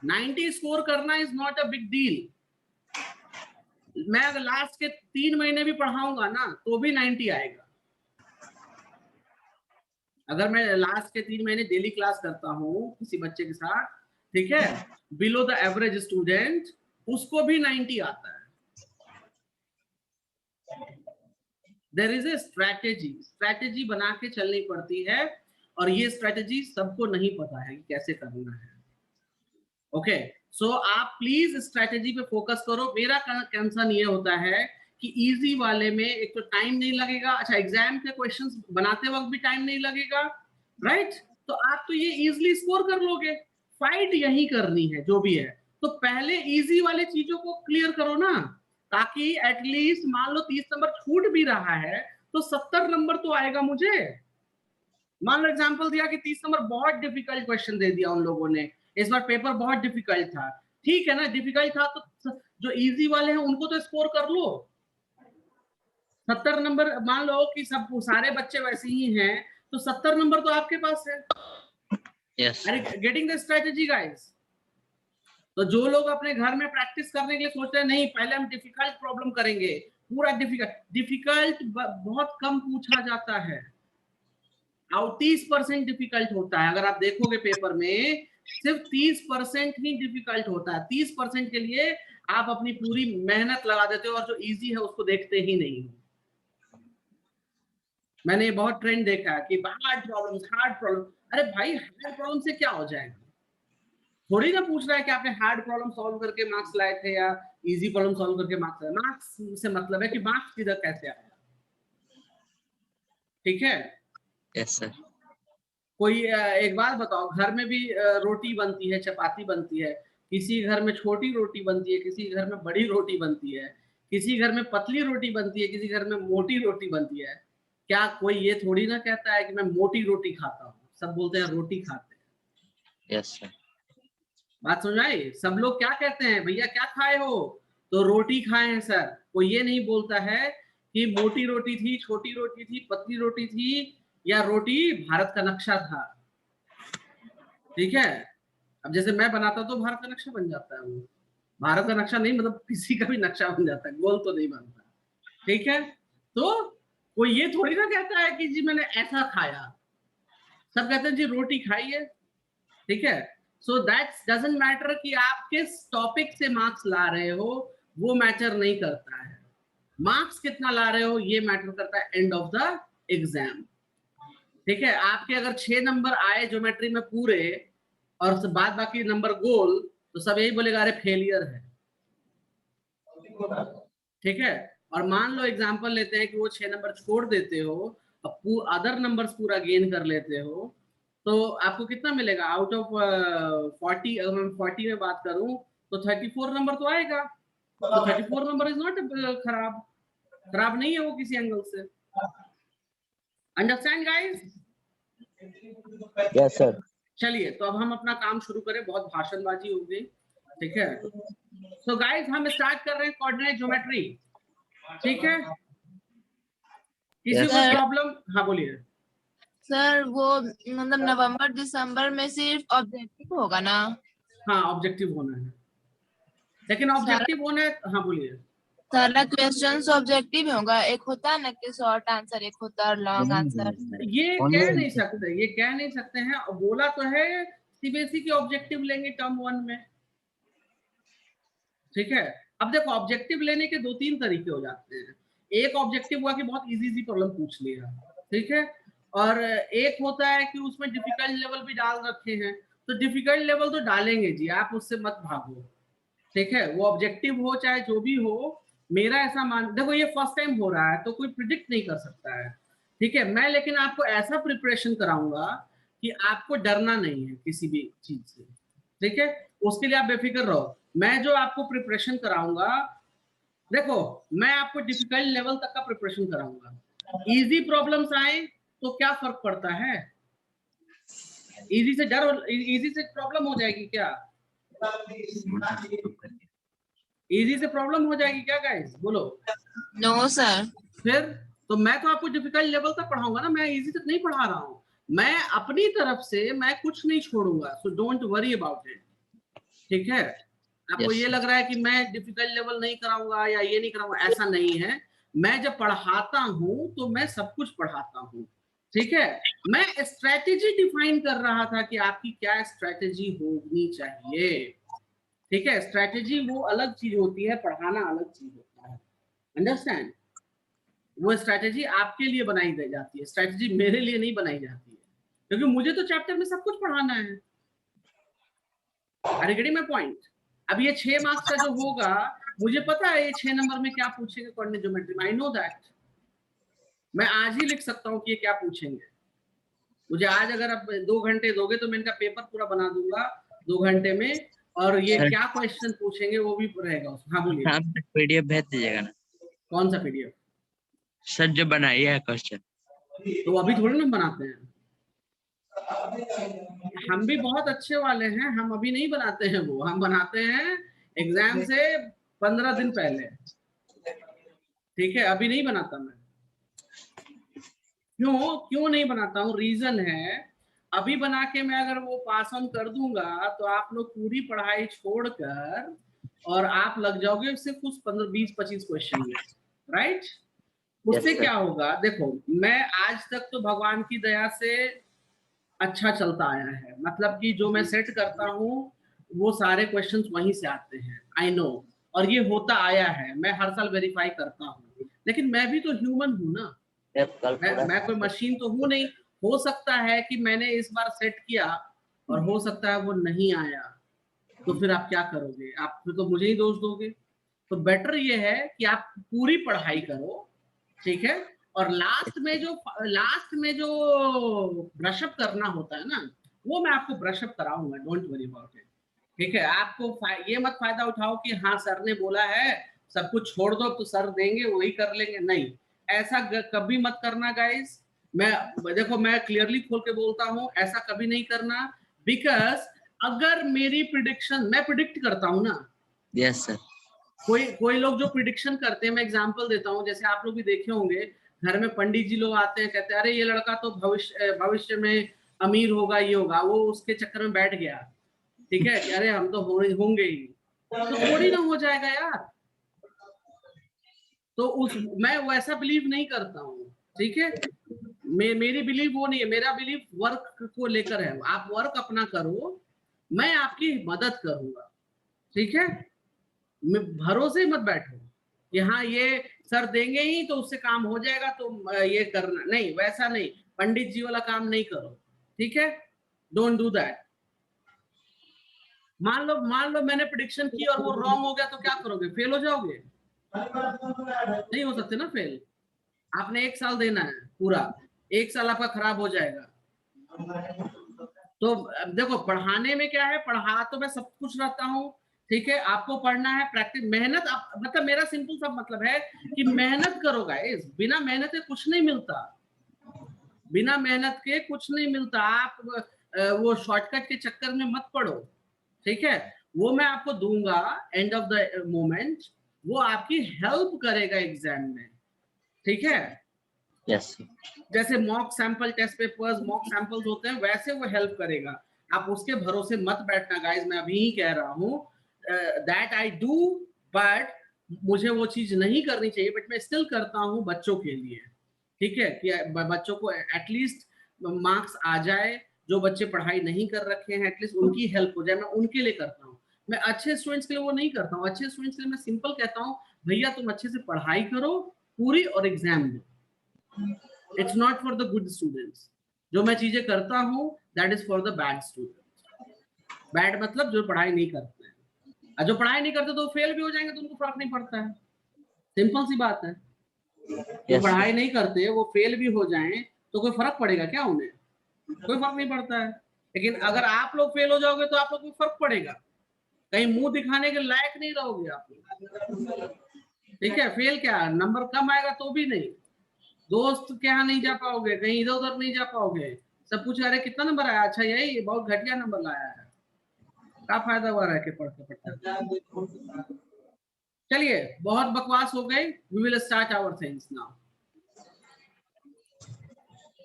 90 स्कोर करना is not a big deal. मैं अगर लास्ट के 3 महीने भी पढ़ाऊंगा ना तो भी 90 आएगा। अगर मैं लास्ट के 3 महीने डेली क्लास करता हूँ किसी बच्चे के साथ, ठीक है, बिलो द एवरेज स्टूडेंट, उसको भी 90 आता है। देयर इज ए स्ट्रैटेजी बना के चलनी पड़ती है, और ये स्ट्रैटेजी सबको नहीं पता है कि कैसे करना है। ओके, सो आप प्लीज स्ट्रैटेजी पे फोकस करो। मेरा कंसर्न ये होता है कि इजी वाले में एक तो टाइम नहीं लगेगा, अच्छा एग्जाम के क्वेश्चंस बनाते वक्त भी टाइम नहीं लगेगा, राइट? तो आप तो ये इजीली स्कोर कर लोगे। फाइट यही करनी है जो भी है, तो पहले इजी वाले चीजों को क्लियर करो ना, ताकि एटलीस्ट मान लो 30 नंबर छूट भी रहा है तो 70 नंबर तो आएगा मुझे। मान लो एग्जांपल दिया कि 30 नंबर बहुत डिफिकल्ट क्वेश्चन दे दिया उन लोगों ने, इस बार पेपर बहुत डिफिकल्ट था, ठीक है ना, डिफिकल्ट था तो जो इजी वाले हैं उनको तो स्कोर कर लो। 70 नंबर मान लो कि सब सारे बच्चे वैसे ही हैं तो 70 नंबर तो आपके पास है। यस अरे गेटिंग द स्ट्रेटेजी गाइस। तो जो लोग अपने घर में प्रैक्टिस करने के लिए सोच रहे हैं नहीं पहले हम डिफिकल्ट प्रॉब्लम करेंगे, पूरा डिफिकल्ट बहुत कम पूछा जाता है, 30% डिफिकल्ट होता है। अगर आप देखोगे पेपर में सिर्फ 30% ही डिफिकल्ट होता है। 30% के लिए आप अपनी पूरी मेहनत लगा देते हो और जो इजी है उसको देखते ही नहीं। मैंने बहुत ट्रेंड देखा है कि हार्ड प्रॉब्लम। अरे भाई हार्ड प्रॉब्लम से क्या हो जाएगा? थोड़ी ना पूछ रहा है कि आपने हार्ड प्रॉब्लम सॉल्व करके मार्क्स लाए थे या इजी प्रॉब्लम सॉल्व करके मार्क्स लाए। मार्क्स से मतलब है कि मार्क्स किधर कैसे आया, ठीक है। Yes sir. कोई एक बात बताओ, घर में भी रोटी बनती है, चपाती बनती है, किसी घर में छोटी रोटी बनती है, किसी घर में बड़ी रोटी बनती है, किसी घर में पतली रोटी बनती है, किसी घर में मोटी रोटी बनती है। क्या कोई ये थोड़ी ना कहता है कि मैं मोटी रोटी खाता हूँ, सब बोलते हैं रोटी खाते हैं। Yes sir. बात समझ आई? सब लोग क्या कहते हैं, भैया क्या खाए हो, तो रोटी खाए हैं सर। कोई ये नहीं बोलता है कि मोटी रोटी थी, छोटी रोटी थी, पतली रोटी थी, या रोटी भारत का नक्शा था, ठीक है। अब जैसे मैं बनाता तो भारत का नक्शा बन जाता है, वो भारत का नक्शा नहीं मतलब किसी का भी नक्शा बन जाता है, गोल तो नहीं बनता, ठीक है। तो कोई ये थोड़ी ना कहता है कि जी मैंने ऐसा खाया, सब कहते हैं जी रोटी खाई है, ठीक है। सो दैट डजंट मैटर कि आप किस टॉपिक से मार्क्स ला रहे हो, वो मैटर नहीं करता है। मार्क्स कितना ला रहे हो ये मैटर करता है एंड ऑफ द एग्जाम, ठीक है। आपके अगर 6 नंबर आए ज्योमेट्री में पूरे और बाद बाकी नंबर गोल, तो सब यही बोलेगा अरे फेलियर है, ठीक है। और मान लो एग्जांपल लेते हैं कि वो 6 नंबर छोड़ देते हो, अब अदर नंबर्स पूरा गेन कर लेते हो, तो आपको कितना मिलेगा आउट ऑफ 40? अगर मैं 40 में बात करूं तो 34 नंबर तो आएगा। तो 34 नंबर इज नॉट खराब नहीं है वो किसी एंगल से। Understand guys? Yes sir. चलिए तो अब हम अपना काम शुरू करें, बहुत भाषणबाजी हो गई, ठीक है। सो गाइस हम स्टार्ट कर रहे हैं कोऑर्डिनेट ज्योमेट्री, ठीक है। किसी को Yes. प्रॉब्लम? हाँ बोलिए। सर वो मतलब नवंबर दिसंबर में सिर्फ ऑब्जेक्टिव होगा ना? हाँ ऑब्जेक्टिव होना है, लेकिन ऑब्जेक्टिव होना है। हाँ बोलिए। सारा क्वेश्चंस ऑब्जेक्टिव होगा, एक होता है ना कि शॉर्ट आंसर, एक होता है लॉन्ग आंसर। ये कह नहीं सकते, ये कह नहीं सकते हैं, और बोला तो है सीबीएसई के ऑब्जेक्टिव लेंगे टर्म 1 में, ठीक है। अब देखो ऑब्जेक्टिव लेने के 2-3 तरीके हो जाते हैं। एक ऑब्जेक्टिव हुआ कि बहुत इजी प्रॉब्लम पूछ लिया, ठीक है, और एक होता है कि उसमें डिफिकल्ट लेवल भी डाल रखे हैं। तो डिफिकल्ट लेवल तो डालेंगे जी, आप उससे मत भागो, ठीक है। वो ऑब्जेक्टिव हो चाहे जो भी हो, मेरा ऐसा मान, देखो ये फर्स्ट टाइम हो रहा है तो कोई प्रिडिक्ट नहीं कर सकता है, ठीक है। मैं लेकिन आपको ऐसा प्रिपरेशन कराऊंगा कि आपको डरना नहीं है किसी भी चीज से, ठीक है। उसके लिए आप बेफिक्र रहो। मैं जो आपको प्रिपरेशन कराऊंगा देखो मैं आपको डिफिकल्ट लेवल तक का प्रिपरेशन कराऊंगा, इजी प्रॉब्लम्स आए तो क्या फर्क पड़ता है, इजी से डर, इजी से प्रॉब्लम हो जाएगी क्या, इजी से प्रॉब्लम हो जाएगी क्या गाइस, बोलो। No sir. फिर तो मैं तो आपको डिफिकल्ट लेवल तक पढ़ाऊंगा ना, मैं इजी तक नहीं पढ़ा रहा हूँ, मैं अपनी तरफ से मैं कुछ नहीं छोड़ूंगा, so don't worry about it, ठीक है। आपको Yes, ये sir. लग रहा है कि मैं डिफिकल्ट लेवल नहीं कराऊंगा या ये नहीं कराऊंगा, ऐसा नहीं है। मैं जब पढ़ाता हूँ तो मैं सब कुछ पढ़ाता हूँ, ठीक है। मैं स्ट्रेटेजी डिफाइन कर रहा था कि आपकी क्या स्ट्रेटेजी होनी चाहिए, ठीक है। स्ट्रेटेजी वो अलग चीज होती है, पढ़ाना अलग चीज होता है, अंडरस्टैंड। वो स्ट्रेटेजी आपके लिए बनाई जाती है, स्ट्रेटेजी मेरे लिए नहीं बनाई जाती है, क्योंकि मुझे तो चैप्टर में सब कुछ पढ़ाना है। Are you getting my point? अब ये 6 मार्क्स का जो होगा, मुझे पता है ये 6 नंबर में क्या पूछेंगे कोऑर्डिनेट ज्योमेट्री में, आई नो दैट। मैं आज ही लिख सकता हूँ कि ये क्या पूछेंगे। मुझे आज अगर आप 2 घंटे दोगे तो मैं इनका पेपर पूरा बना दूंगा 2 घंटे में, और ये सर, क्या क्वेश्चन पूछेंगे वो भी रहेगा उसमें। हाँ बोलिए। आप पीडीएफ भेज दीजिएगा ना कौन सा पीडीएफ? सर, जो बनाई है क्वेश्चन। तो अभी थोड़ी ना बनाते हैं, हम भी बहुत अच्छे वाले हैं, हम अभी नहीं बनाते हैं, वो हम बनाते हैं एग्जाम से 15 दिन पहले, ठीक है। अभी नहीं बनाता मैं। क्यों नहीं बनाता हूँ, रीजन है, अभी बना के मैं अगर वो पास ऑन कर दूंगा तो आप लोग पूरी पढ़ाई छोड़कर और आप लग जाओगे सिर्फ उस 15 20 25 क्वेश्चन में, राइट। उससे Yes, क्या होगा, देखो मैं आज तक तो भगवान की दया से अच्छा चलता आया है, मतलब कि जो मैं सेट करता हूँ वो सारे क्वेश्चंस वहीं से आते हैं, आई नो, और ये होता आया है, मैं हर साल वेरीफाई करता हूँ, लेकिन मैं भी तो ह्यूमन हूँ ना, मैं कोई मशीन तो हूँ नहीं। हो सकता है कि मैंने इस बार सेट किया और हो सकता है वो नहीं आया, तो फिर आप क्या करोगे, आप फिर तो मुझे ही दोष दोगे। तो बेटर ये है कि आप पूरी पढ़ाई करो, ठीक है, और लास्ट में जो ब्रशअप करना होता है ना, वो मैं आपको ब्रशअप कराऊंगा, डोंट वरी अबाउट इट, ठीक है। आपको ये मत फायदा उठाओ कि हाँ सर ने बोला है सब कुछ छोड़ दो तो सर देंगे वही कर लेंगे, नहीं, ऐसा कभी मत करना गाइस। मैं देखो मैं क्लियरली खोल के बोलता हूँ, ऐसा कभी नहीं करना, बिकॉज अगर मेरी प्रिडिक्शन, मैं प्रिडिक्ट करता हूँ ना, यस सर। कोई लोग जो प्रिडिक्शन करते हैं, मैं एग्जांपल देता हूँ, जैसे आप लोग भी देखे होंगे घर में पंडित जी लोग आते हैं, कहते हैं अरे ये लड़का तो भविष्य में अमीर होगा, ये होगा, वो उसके चक्कर में बैठ गया, ठीक है, कि अरे हम तो होंगे ही, तो थोड़ी ना हो जाएगा यार। तो मैं वैसा बिलीव नहीं करता हूँ, ठीक है। मेरी बिलीव वो नहीं है, मेरा बिलीव वर्क को लेकर है, आप वर्क अपना करो, मैं आपकी मदद करूंगा, ठीक है। भरोसे मत बैठो कि हाँ ये सर देंगे ही तो उससे काम हो जाएगा, तो ये करना नहीं, वैसा नहीं, पंडित जी वाला काम नहीं करो, ठीक है, डोंट डू दैट। मान लो मैंने प्रिडिक्शन की और वो रॉन्ग हो गया तो क्या करोगे, फेल हो जाओगे? नहीं हो सकते ना फेल, आपने 1 साल देना है पूरा, 1 साल आपका खराब हो जाएगा। तो देखो पढ़ाने में क्या है, पढ़ा तो मैं सब कुछ रहता हूँ, ठीक है, आपको पढ़ना है, प्रैक्टिस, मेहनत, मतलब मेरा सिंपल सा मतलब है कि मेहनत करो गाइस, बिना मेहनत के कुछ नहीं मिलता, बिना मेहनत के कुछ नहीं मिलता। आप वो शॉर्टकट के चक्कर में मत पड़ो, ठीक है, वो मैं आपको दूंगा एंड ऑफ द मोमेंट, वो आपकी हेल्प करेगा एग्जाम में, ठीक है। यस जैसे mock sample test papers, mock samples होते हैं, वैसे वो हेल्प करेगा, आप उसके भरोसे मत बैठना गाइस, मैं अभी ही कह रहा हूँ दैट आई डू, बट मुझे वो चीज नहीं करनी चाहिए, बट मैं स्टिल करता हूँ बच्चों के लिए, ठीक है, कि बच्चों को एटलीस्ट मार्क्स आ जाए, जो बच्चे पढ़ाई नहीं कर रखे हैं एटलीस्ट उनकी हेल्प हो जाए, मैं उनके लिए करता हूँ। मैं अच्छे स्टूडेंट्स के लिए वो नहीं करता हूँ, अच्छे स्टूडेंट्स के लिए मैं सिंपल कहता हूँ भैया तुम अच्छे से पढ़ाई करो पूरी और एग्जाम दो, it's not for the good students. जो मैं चीजें करता हूँ that is for the bad students, bad मतलब जो पढ़ाई नहीं करते हैं, और जो पढ़ाई नहीं करते तो फेल भी हो जाएंगे तो उनको फर्क नहीं पड़ता है, सिंपल सी बात है। जो पढ़ाई नहीं करते वो फेल भी हो जाएं तो कोई फर्क पड़ेगा क्या उन्हें, कोई फर्क नहीं पड़ता है। लेकिन अगर आप लोग फेल हो जाओगे तो आप लोग को फर्क पड़ेगा, कहीं मुंह दिखाने के लायक नहीं रहोगे आप लोग, ठीक है, फेल क्या, नंबर कम आएगा तो भी नहीं, दोस्त के यहाँ नहीं जा पाओगे, कहीं इधर उधर नहीं जा पाओगे, सब पूछ रहे कितना नंबर आया, अच्छा यही बहुत घटिया नंबर लाया है, क्या फायदा हुआ रह के पढ़ते पढ़ते। चलिए बहुत बकवास हो गई, we will start our things now.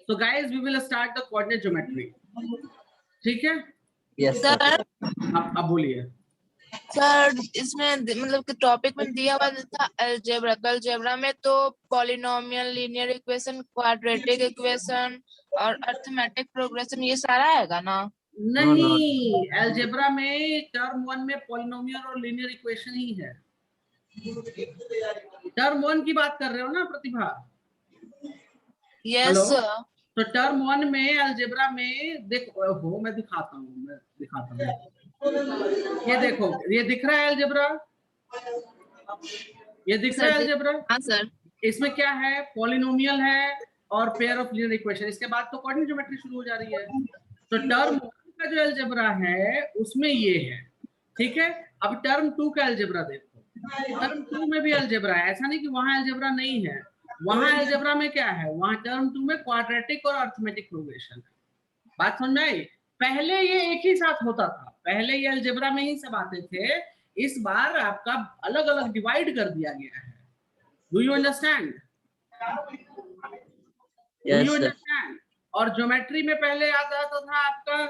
So guys, we will start the coordinate geometry. ठीक है? Yes sir. सर अब बोलिए। सर इसमें मतलब कि टॉपिक में दिया हुआ था अलजेब्रा, तो अलजेब्रा में तो polynomial, linear equation, quadratic equation और अरिथमेटिक प्रोग्रेशन ये सारा आएगा ना? नहीं, अलजेब्रा में टर्म 1 में पॉलिनोमियल और लीनियर इक्वेशन ही है। टर्म 1 की बात कर रहे हो ना प्रतिभा? Yes sir. तो टर्म 1 में अलजेब्रा में देखो, मैं दिखाता हूँ, ये देखो, ये दिख रहा है अलजेब्रा, ये दिख रहा है अलजेब्रा। हाँ सर। इसमें क्या है, पॉलिनोमियल है और पेयर ऑफ लीनियर इक्वेशन, इसके बाद तो कोऑर्डिनेट ज्योमेट्री शुरू हो जा रही है। तो टर्म 1 का जो अलजेब्रा है उसमें ये है, ठीक है। अब टर्म 2 का अलजेब्रा देखो, टर्म 2 में भी अलजेब्रा है, ऐसा नहीं कि वहां अलजेब्रा नहीं है, वहां अलजेब्रा में क्या है, वहां टर्म 2 में क्वाड्रेटिक और अरिथमेटिक प्रोग्रेशन है। बात समझ में आई? पहले ये एक ही साथ होता था, पहले ये अलजेब्रा में ही सब आते थे, इस बार आपका अलग अलग डिवाइड कर दिया गया है। Do you understand? Yes sir. और ज्योमेट्री में पहले आता था आपका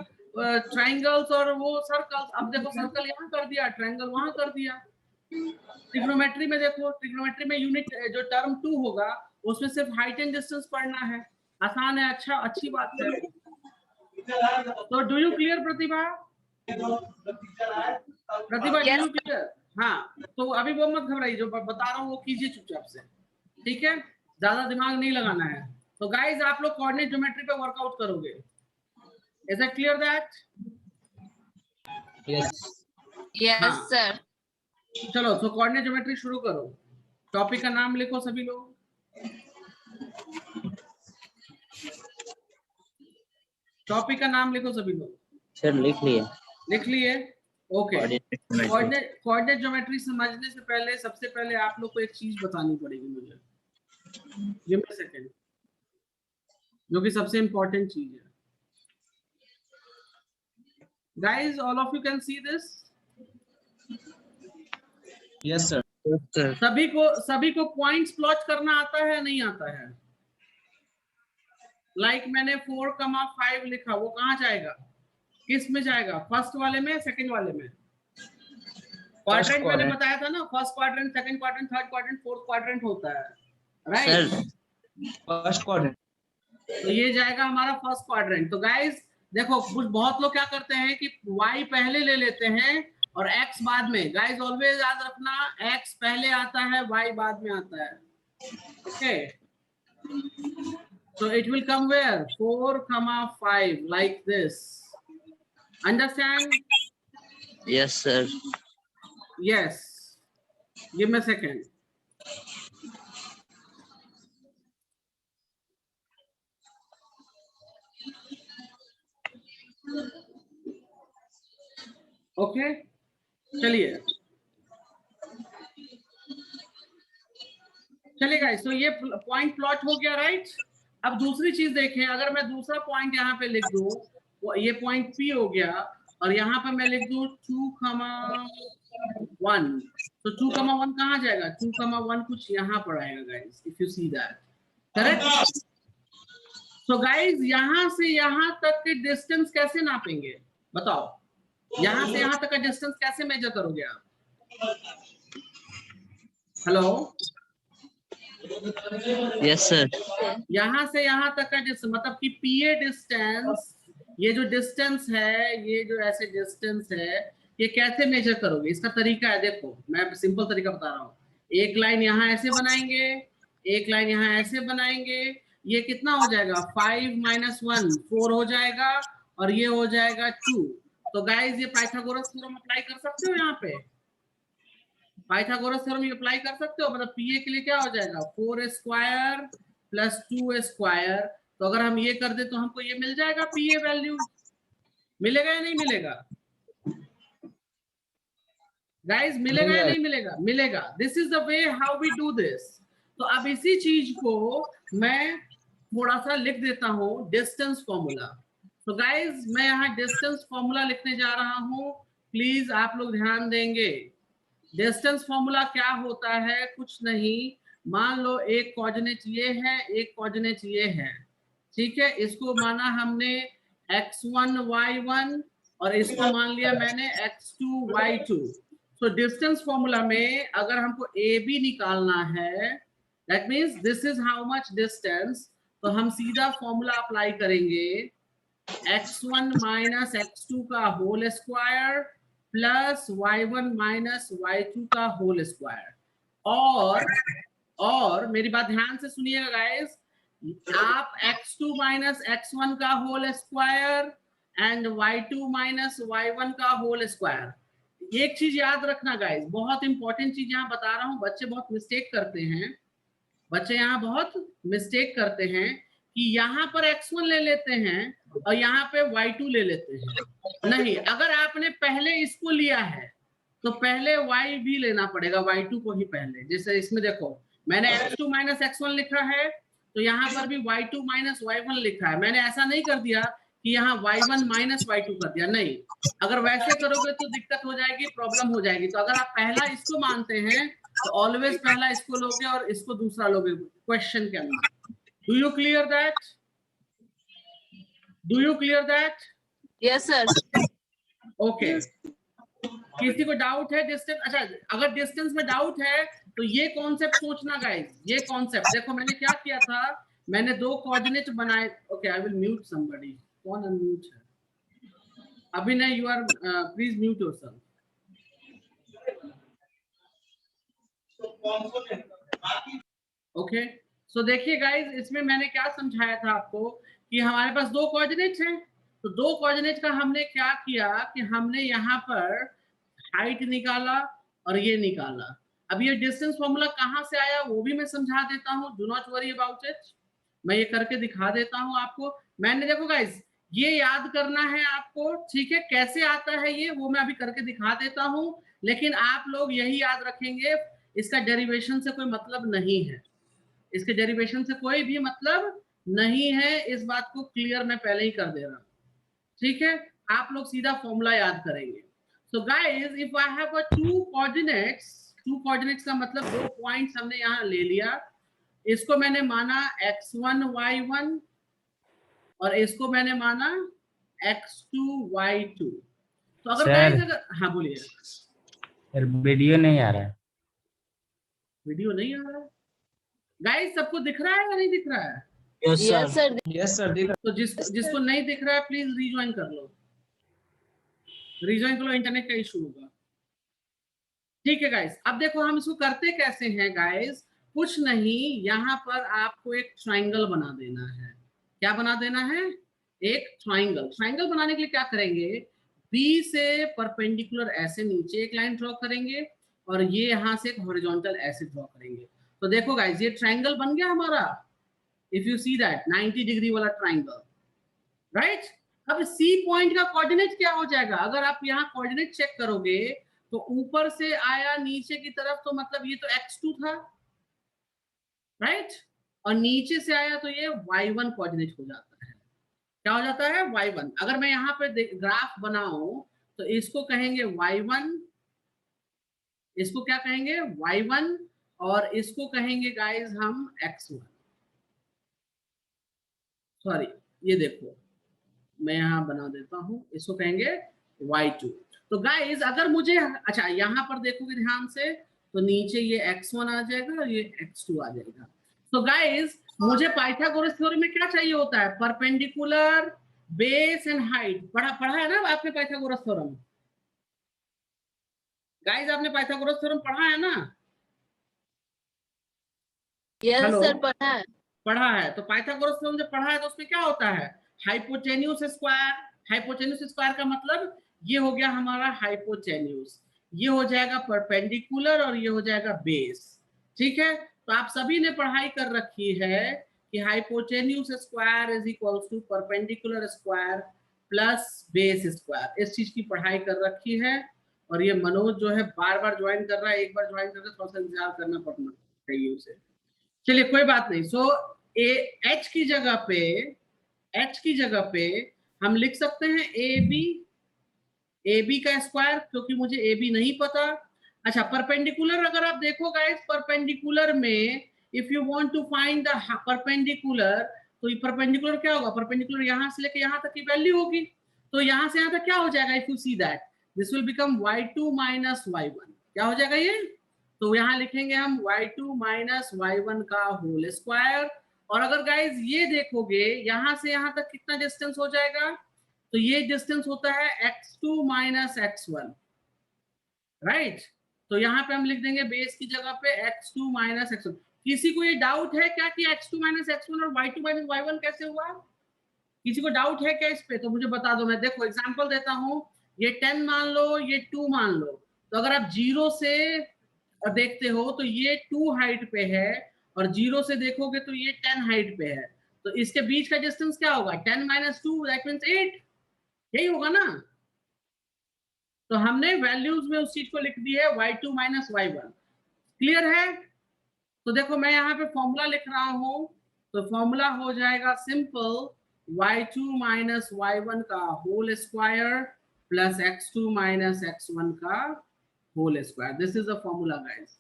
ट्राइंगल्स और वो सर्कल्स, अब देखो सर्कल यहाँ कर दिया, ट्राइंगल वहां कर दिया। ट्रिग्नोमेट्री में देखो, ट्रिग्नोमेट्री में यूनिट जो टर्म 2 होगा उसमें सिर्फ हाइट एंड डिस्टेंस पढ़ना है, आसान है, अच्छा, अच्छी बात है। तो do you clear Pratibha? Pratibha do you clear? हाँ, तो अभी वो मत घबराइए, जो बता रहा हूँ वो कीजिए चुपचाप से, ठीक है, ज्यादा दिमाग नहीं लगाना है। तो गाइज आप लोग कोऑर्डिनेट ज्योमेट्री पे वर्कआउट करोगे, is it clear that? Yes. Yes sir. चलो तो कोऑर्डिनेट ज्योमेट्री शुरू करो, टॉपिक का नाम लिखो सभी लोग, टॉपिक का नाम लिखो सभी लोग। सर लिख लिए। लिख लिए? ओके। Coordinate कोऑर्डिनेट ज्योमेट्री समझने से पहले सबसे पहले आप लोग को एक चीज बतानी पड़ेगी मुझे, गिव मी अ सेकंड, जो कि सबसे इंपॉर्टेंट चीज है। Guys all of you can see this? Yes sir. Yes sir. सभी को पॉइंट्स प्लॉट करना आता है नहीं आता है? लाइक मैंने 4,5 लिखा, वो कहाँ जाएगा, किस में जाएगा, फर्स्ट वाले में, सेकंड वाले में? क्वाड्रेंट मैंने बताया था ना, first quadrant, second quadrant, third quadrant, fourth quadrant होता है, राइट? First quadrant. तो ये जाएगा हमारा फर्स्ट क्वाड्रेंट। तो गाइस देखो, कुछ बहुत लोग क्या करते हैं कि y पहले ले लेते हैं और x बाद में। गाइस ऑलवेज याद रखना, x पहले आता है, y बाद में आता है, okay? So it will come where? 4,5 like this. Understand? Yes sir. Yes. Give me a second. Okay, चलिए गाइस, तो ये पॉइंट प्लॉट हो गया, राइट? अब दूसरी चीज देखें, अगर मैं दूसरा पॉइंट यहाँ पे लिख दूं, ये पॉइंट P हो गया, और यहाँ पे मैं लिख दूं 2,1, तो 2,1 कहाँ जाएगा, 2,1 कुछ यहाँ पर आएगा guys, if you see that, correct? तो गाइस यहाँ से यहाँ तक के डिस्टेंस कैसे नापेंगे बताओ, यहाँ से यहाँ तक का डिस्टेंस कैसे मेजर करोगे आप? Hello, yes sir. यहाँ से यहाँ तक का डिस्टेंस, मतलब कि PA डिस्टेंस, ये जो डिस्टेंस है, ये जो ऐसे डिस्टेंस है, ये कैसे मेजर करोगे? इसका तरीका है, देखो मैं सिंपल तरीका बता रहा हूँ। एक लाइन यहाँ ऐसे बनाएंगे, एक लाइन यहाँ ऐसे बनाएंगे, ये कितना हो जाएगा, 5 - 1 4 हो जाएगा, और ये हो जाएगा 2। तो गाइस ये पाइथागोरस थ्योरम अप्लाई कर सकते हो, यहाँ पे पाइथागोरस थ्योरम अप्लाई कर सकते हो। मतलब PA के लिए क्या हो जाएगा, 4² + 2²। तो अगर हम ये कर दे तो हमको ये मिल जाएगा, PA वैल्यू मिलेगा या नहीं मिलेगा? गाइस मिलेगा या नहीं मिलेगा? मिलेगा। This is the way how we do this. तो अब इसी चीज को मैं थोड़ा सा लिख देता हूं, डिस्टेंस फॉर्मूला। तो गाइस मैं यहाँ डिस्टेंस फॉर्मूला लिखने जा रहा हूं, प्लीज आप लोग ध्यान देंगे। डिस्टेंस फॉर्मूला क्या होता है? कुछ नहीं, मान लो एक कोऑर्डिनेट ये है, एक कोऑर्डिनेट ये है, ठीक है, इसको माना हमने x1 y1 और इसको मान लिया मैंने x2 y2। तो डिस्टेंस फॉर्मूला में अगर हमको ए बी निकालना है, that means this is how much distance, तो हम सीधा फॉर्मूला अप्लाई करेंगे, x1 माइनस x2 का whole square plus y1 minus y2 का होल स्क्वायर। और मेरी बात ध्यान से सुनिएगा गाइस, आप x2 माइनस x1 का whole square and y2 minus y1 का होल स्क्वायर। एक चीज याद रखना गाइस, बहुत इंपॉर्टेंट चीज यहाँ बता रहा हूँ, बच्चे बहुत मिस्टेक करते हैं, बच्चे यहाँ बहुत मिस्टेक करते हैं कि यहाँ पर x1 ले लेते हैं और यहाँ पे y2 ले लेते हैं। नहीं, अगर आपने पहले इसको लिया है तो पहले y भी लेना पड़ेगा, y2 को ही पहले। जैसे इसमें देखो मैंने x2 माइनस x1 लिखा है, तो यहाँ पर भी y2 माइनस y1 लिखा है। मैंने ऐसा नहीं कर दिया कि यहाँ y1 माइनस y2 कर दिया, नहीं। अगर वैसे करोगे तो दिक्कत हो जाएगी, प्रॉब्लम हो जाएगी। तो अगर आप पहला इसको मानते हैं तो ऑलवेज पहला इसको लोगे और इसको दूसरा लोगे क्वेश्चन के अंदर। Do you clear that? Do you clear that? Yes sir. Okay, किसी को डाउट है डिस्टेंस? अच्छा, अगर डिस्टेंस में डाउट है तो ये कॉन्सेप्ट सोचना गाइस, ये कॉन्सेप्ट देखो मैंने क्या किया था, मैंने दो कोऑर्डिनेट बनाए। Okay, I will mute somebody. कौन अनम्यूट है? Abhinay, you are please mute yourself. Okay, so देखिए गाइस, इसमें मैंने क्या समझाया था आपको कि हमारे पास दो कोऑर्डिनेट्स हैं, तो दो कोऑर्डिनेट का हमने क्या किया कि हमने यहाँ पर हाइट निकाला और ये निकाला। अब ये डिस्टेंस फॉर्मूला कहाँ से आया वो भी मैं समझा देता हूँ, do not worry about it. मैं ये करके दिखा देता हूँ आपको। मैंने देखो गाइस, ये याद करना है आपको, ठीक है, कैसे आता है ये वो मैं अभी करके दिखा देता हूँ, लेकिन आप लोग यही याद रखेंगे, इसका डेरिवेशन से कोई मतलब नहीं है, इसके डेरिवेशन से कोई भी मतलब नहीं है, इस बात को क्लियर मैं पहले ही कर दे रहा हूँ, ठीक है। आप लोग सीधा फॉर्मूला याद करेंगे। So guys, if I have a two coordinates का मतलब दो पॉइंट्स हमने यहाँ ले लिया, इसको मैंने माना x1 y1 और इसको मैंने माना x2 y2। तो अगर गाइस हाँ बोलिए। वीडियो नहीं आ रहा है। वीडियो नहीं आ रहा है गाइस? सबको दिख रहा है या नहीं दिख रहा है? Yes sir. यस सर, दिख तो जिसको नहीं दिख रहा है प्लीज रिज्वाइन कर लो, रिज्वाइन कर लो, इंटरनेट का इशू होगा, ठीक है गाइस। अब देखो हम इसको करते कैसे हैं गाइस, कुछ नहीं, यहाँ पर आपको एक ट्राइंगल बना देना है। क्या बना देना है? एक ट्राइंगल। ट्राइंगल बनाने के लिए क्या करेंगे, बी से परपेंडिकुलर ऐसे नीचे एक लाइन ड्रॉ करेंगे और ये यहाँ से एक हॉरिजॉन्टल ऐसे ड्रॉ करेंगे। तो देखो गाइस, ये ट्राइंगल बन गया हमारा। If you see that 90 degree वाला ट्राइंगल, राइट। अब सी पॉइंट का कोऑर्डिनेट क्या हो जाएगा? अगर आप यहाँ कोऑर्डिनेट चेक करोगे तो ऊपर से आया नीचे की तरफ, तो मतलब ये तो x2 था, राइट, और नीचे से आया तो ये y1 कोऑर्डिनेट हो जाता है। क्या हो जाता है? y1। अगर मैं यहाँ पे ग्राफ बनाऊं तो इसको कहेंगे y1, इसको क्या कहेंगे? y1, और इसको कहेंगे गाइस हम x1। सॉरी, ये देखो मैं यहाँ बना देता हूँ, इसको कहेंगे y2। तो गाइस अगर मुझे, अच्छा यहाँ पर देखोगे ध्यान से, तो नीचे ये x1 आ जाएगा और ये x2 आ जाएगा। तो गाइस मुझे पाइथागोरस थ्योरम में क्या चाहिए होता है? Perpendicular, base and height. पढ़ा है ना आपने पाइथागोरस थ्योरम? गाइस आपने पाइथागोरस थ्योरम पढ़ा है ना? यस सर, पढ़ा है। पढ़ा है। तो पाइथागोरस थ्योरम जब पढ़ा है तो उसमें क्या होता है? Hypotenuse square. हाइपोटेन्यूज स्क्वायर का मतलब ये हो गया हमारा हाइपोटेन्यूज, ये हो जाएगा परपेंडिकुलर और ये हो जाएगा बेस, ठीक है। तो आप सभी ने पढ़ाई कर रखी है कि hypotenuse square is equals to perpendicular square plus base square, इस चीज की पढ़ाई कर रखी है। और ये मनोज जो है बार बार ज्वाइन कर रहा है, एक बार ज्वाइन करके थोड़ा सा इंतजार करना पड़ना चाहिए उसे। चलिए कोई बात नहीं। सो एच की जगह पे, एच की जगह पे हम लिख सकते हैं ए बी का स्क्वायर, क्योंकि मुझे ए बी नहीं पता। अच्छा, परपेंडिकुलर अगर आप देखो गाइस, परपेंडिकुलर में if you want to find the perpendicular, तो ये परपेंडिकुलर क्या होगा, परपेंडिकुलर यहां से लेके यहां तक की वैल्यू होगी, तो यहां से यहां तक क्या हो जाएगा, if you see that this will become y2 minus y1, क्या हो जाएगा ये, तो यहां लिखेंगे हम y2 माइनस y1 का होल स्क्वायर। और अगर गाइस ये देखोगे यहां से यहां तक कितना डिस्टेंस हो जाएगा, तो ये डिस्टेंस होता है x2 माइनस x1, राइट। तो यहाँ पे हम लिख देंगे बेस की जगह पे x2 माइनस x1। किसी को ये डाउट है क्या कि x2 माइनस x1 और y2 माइनस y1 कैसे हुआ, किसी को डाउट है क्या इस पे, तो मुझे बता दो। मैं देखो एग्जांपल देता हूँ, ये 10 मान लो, ये 2 मान लो, तो अगर आप 0 से देखते हो तो ये 2 हाइट पे है, और 0 से देखोगे तो ये 10 हाइट पे है, तो इसके बीच का डिस्टेंस क्या होगा, 10 माइनस 2 दैट मींस 8, यही होगा ना। तो हमने वैल्यूज में उस चीज को लिख दी है y2 माइनस y1, क्लियर है। तो देखो मैं यहाँ पे फॉर्मूला लिख रहा हूं, तो फॉर्मूला हो जाएगा सिंपल, y2 माइनस y1 का whole square plus x2 minus x1 का whole square, this is the formula guys.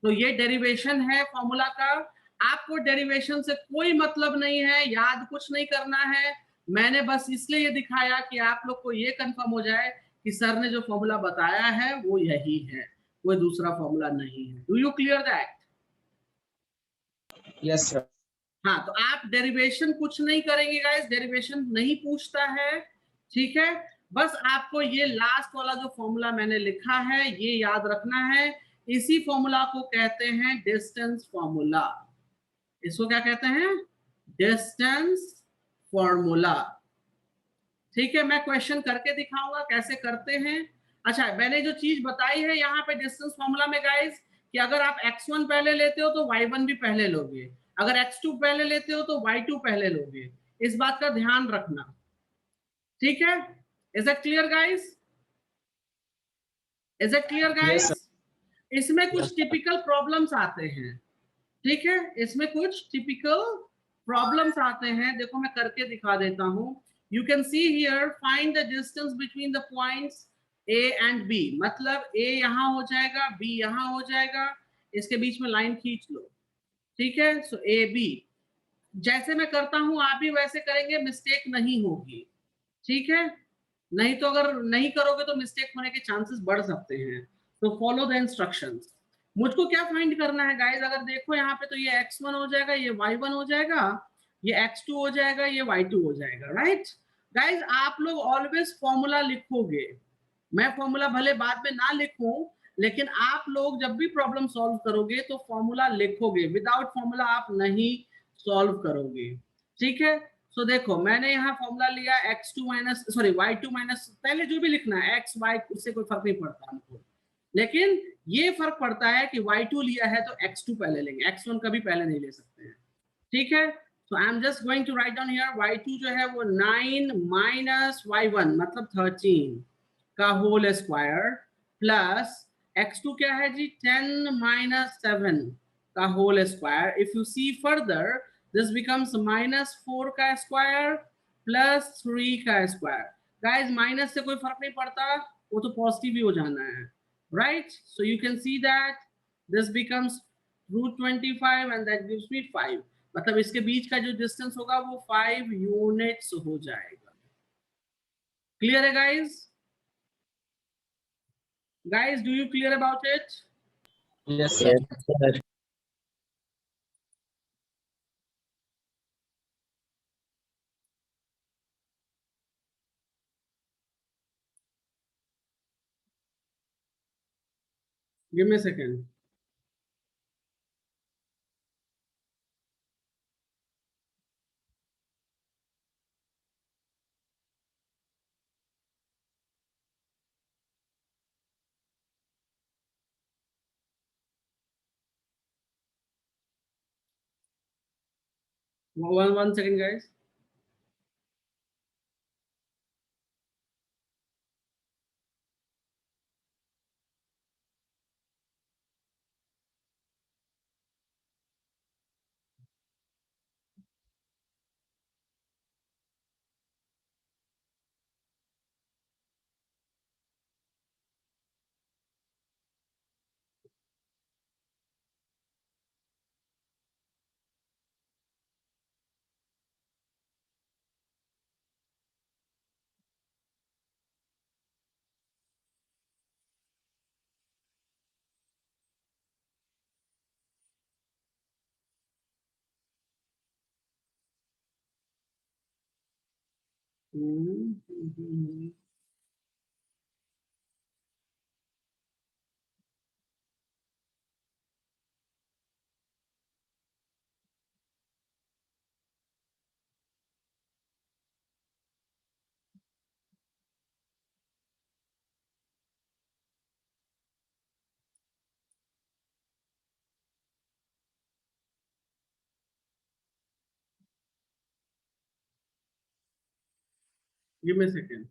तो ये डेरिवेशन है फॉर्मूला का। आपको डेरिवेशन से कोई मतलब नहीं है, याद कुछ नहीं करना है, मैंने बस इसलिए ये दिखाया कि आप लोग को ये कंफर्म हो जाए कि सर ने जो फॉर्मूला बताया है वो यही है, कोई दूसरा फॉर्मूला नहीं है। Do you clear that? Yes sir. हाँ, तो आप डेरिवेशन कुछ नहीं करेंगे गाइस, डेरिवेशन नहीं पूछता है, ठीक है। बस आपको ये लास्ट वाला जो फॉर्मूला मैंने लिखा है ये याद रखना है। इसी फॉर्मूला को कहते हैं डिस्टेंस फॉर्मूला। इसको क्या कहते हैं, डिस्टेंस फॉर्मूला। ठीक है, मैं क्वेश्चन करके दिखाऊंगा कैसे करते हैं। अच्छा, मैंने जो चीज बताई है यहाँ पे डिस्टेंस फॉर्मूला में गाइस, कि अगर आप x1 पहले लेते हो तो y1 भी पहले लोगे, अगर x2 पहले लेते हो तो y2 पहले लोगे, इस बात का ध्यान रखना, ठीक है। Is it clear guys, is it clear yes guys? Sir. इसमें कुछ टिपिकल प्रॉब्लम्स आते हैं, ठीक है, इसमें कुछ टिपिकल प्रॉब्लम्स आते हैं, देखो मैं करके दिखा देता हूं। You can see here, find the distance between the points A and B, मतलब ए यहां हो जाएगा, बी यहां हो जाएगा, इसके बीच में लाइन खींच लो, ठीक है। सो ए बी, जैसे मैं करता हूं आप भी वैसे करेंगे, मिस्टेक नहीं होगी, ठीक है। नहीं तो अगर नहीं करोगे तो मिस्टेक होने के चांसेस बढ़ सकते हैं, तो फॉलो द इंस्ट्रक्शंस। मुझको क्या फाइंड करना है गाइस, अगर देखो यहाँ पे तो ये x1 हो जाएगा, ये y1 हो जाएगा, ये x2 हो जाएगा, ये y2 हो जाएगा, राइट। गाइस आप लोग ऑलवेज फॉर्मूला लिखोगे, मैं फॉर्मूला भले बाद में ना लिखूं, लेकिन आप लोग जब भी प्रॉब्लम सॉल्व करोगे तो फॉर्मूला लिखोगे, विदाउट फॉर्मूला आप नहीं सॉल्व करोगे, ठीक है। सो देखो मैंने यहाँ फॉर्मूला लिया x2 minus sorry y2 minus, पहले जो भी लिखना है x y, उससे कोई फर्क नहीं पड़ता हमको, लेकिन ये फर्क पड़ता है कि y2 लिया है तो x2 पहले लेंगे, x1 कभी पहले नहीं ले सकते हैं, ठीक है। So I am just going to write down here y2 जो है वो 9 माइनस y1 मतलब 13 का होल स्क्वायर प्लस x2 क्या है जी, 10 माइनस 7 का whole square. If you see further this becomes minus 4 का स्क्वायर प्लस 3 का स्क्वायर। गाइस माइनस से कोई फर्क नहीं पड़ता, वो तो पॉजिटिव ही हो जाना है, right. So you can see that this becomes √25 and that gives me 5, मतलब इसके बीच का जो डिस्टेंस होगा वो 5 यूनिट्स हो जाएगा। क्लियर है guys? Guys, do you clear about it? Yes sir. Give me a second. One second, guys. Give me a second.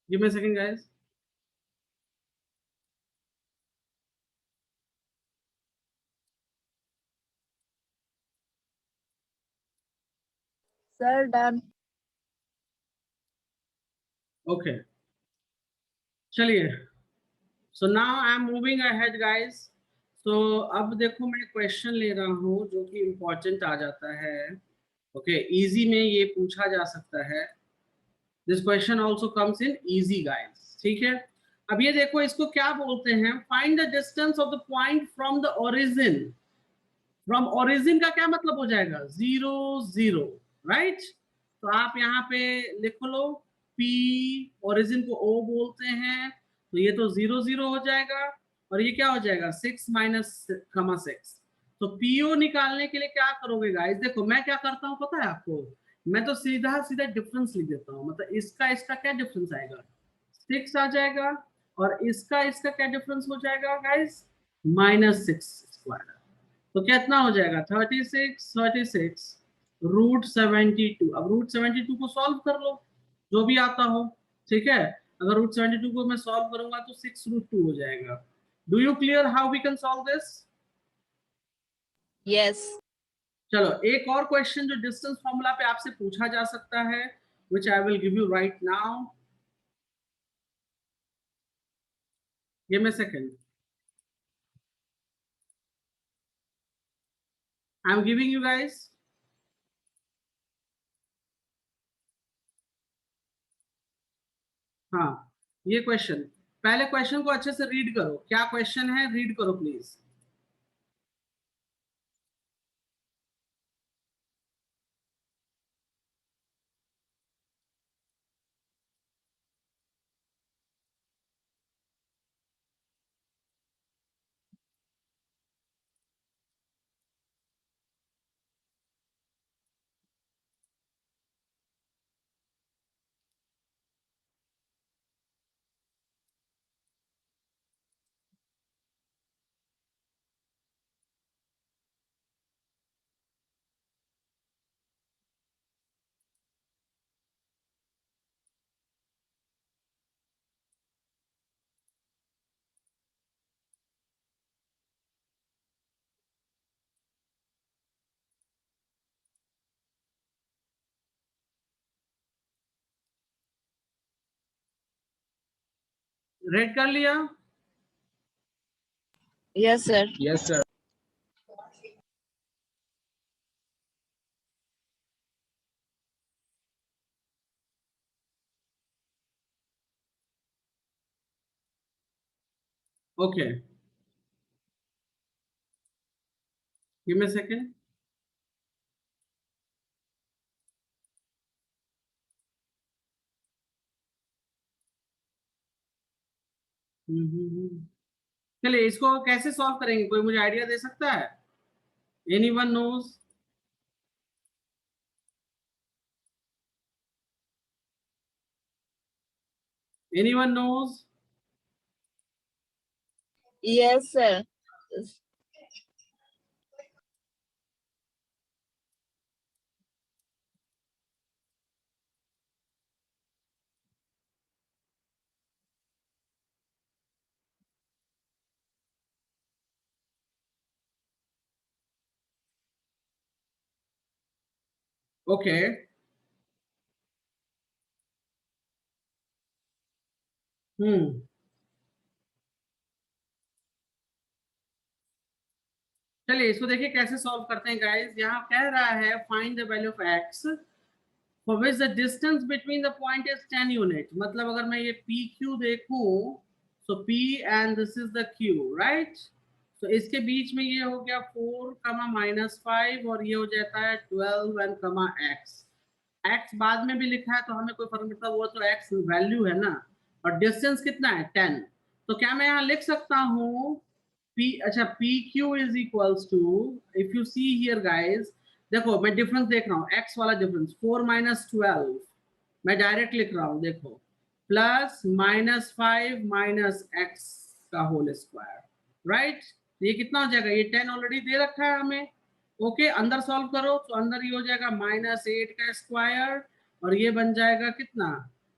Give me a second, guys. Sir, done. Okay. चलिए. So now I'm moving ahead, guys. So अब देखो मैं question ले रहा हूँ जो कि important आ जाता है. ओके, इजी में ये पूछा जा सकता है. This question also comes in easy, guys. ठीक है. अब ये देखो, इसको क्या बोलते हैं? Find the distance of the point from the origin. From origin का क्या मतलब हो जाएगा? 0 0, राइट? तो आप यहाँ पे लिख लो P, ओरिजिन को O बोलते हैं, तो ये तो 0 0 हो जाएगा. और ये क्या हो जाएगा? 6 माइनस 6. तो PO निकालने के लिए क्या करोगे गाइस? देखो मैं क्या करता हूँ पता है आपको? मैं तो सीधा सीधा डिफरेंस लिख देता हूँ. मतलब इसका क्या डिफरेंस आएगा? 6 आ जाएगा. और इसका क्या डिफरेंस हो जाएगा गाइस? -6². तो कितना हो जाएगा? 36 √72. अब √72 को सॉल्व कर लो, जो भी आता हो. ठीक है. अगर √72 को मैं सॉल्व करूंगा तो 6√2 हो जाएगा. Do you clear how we can solve this? Yes. चलो एक और क्वेश्चन जो डिस्टेंस फॉर्मूला पे आपसे पूछा जा सकता है, which I will give you right now. Give me a second. I'm giving you guys. हाँ, ये क्वेश्चन. पहले क्वेश्चन को अच्छे से रीड करो. क्या क्वेश्चन है? रीड करो प्लीज. रेड कर लिया? Yes, sir. Yes, sir. Okay. Give me a second. चलिए इसको कैसे सॉल्व करेंगे? कोई मुझे आइडिया दे सकता है? Anyone knows? Anyone knows? Yes, sir. Okay चलिए इसको देखिए कैसे सॉल्व करते हैं गाइस। यहाँ कह रहा है find the value of x for which the distance between the point is 10 unit। मतलब अगर मैं ये PQ देखूं so P and this is the Q right। तो इसके बीच में ये हो गया 4 -5 और ये हो जाता है 12 and x। x बाद में भी लिखा है तो हमें कोई फर्क नहीं पड़ता, वो तो x वैल्यू है ना। और डिस्टेंस कितना है 10। तो क्या मैं यहाँ लिख सकता हूँ P, अच्छा PQ is equals to, if you see here guys, देखो मैं डिफरेंस देख रहा हूँ x वाला डिफरेंस 4 - 12 मैं डायरेक्ट लिख रहा हूँ देखो, प्लस -5 - x का होल स्क्वायर राइट। ये कितना हो जाएगा, ये 10 ऑलरेडी दे रखा है हमें। ओके अंदर सॉल्व करो तो अंदर ये हो जाएगा -8 का स्क्वायर और ये बन जाएगा कितना,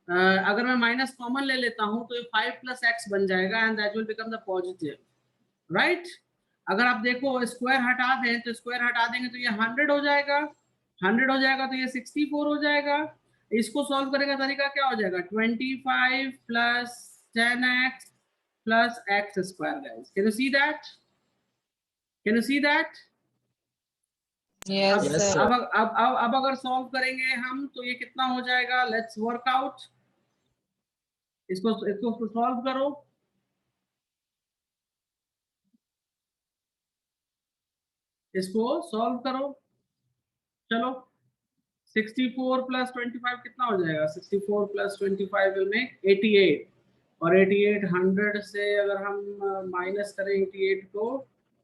अगर मैं माइनस कॉमन ले लेता हूँ तो ये 5 + x बन जाएगा and that will become the positive right. अगर आप देखो स्क्वायर हटा दें तो स्क्वायर हटा देंगे तो ये 100 हो जाएगा, 100 हो जाएगा तो ये 64 हो जाएगा। इसको सॉल्व करने का तरीका क्या हो जाएगा, 25 + 10x + x square guys. Can you see that, can you see that. Yes अब Yes, सर। sir. अब अगर सॉल्व करेंगे हम तो ये कितना हो जाएगा, लेट्स वर्क आउट। इसको इसको सॉल्व करो, इसको सॉल्व करो। चलो 64 + 25 कितना हो जाएगा, 64 + 25 विल मेक 88 और 88 100 से अगर हम माइनस करें 88 को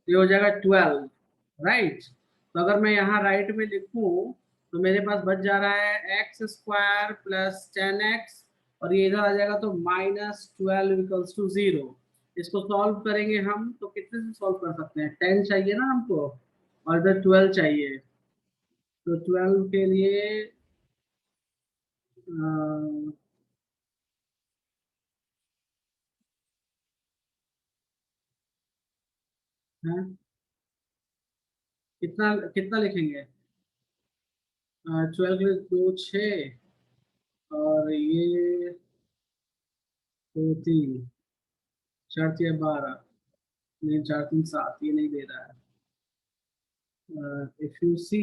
ये हो जाएगा 12 राइट। तो अगर मैं यहाँ राइट में लिखूं तो मेरे पास बच जा रहा है x² + 10x और ये इधर आ जाएगा तो -12 = 0। इसको सॉल्व करेंगे हम तो कितने से सॉल्व कर सकते हैं, 10 चाहिए ना हमको और इधर 12 चाहिए। तो 12 के लिए है कितना कितना लिखेंगे, 12 के लिए 2 6 और ये 2 3 4 3 12 नहीं 4 3 7 ये नहीं दे रहा है। इफ यू सी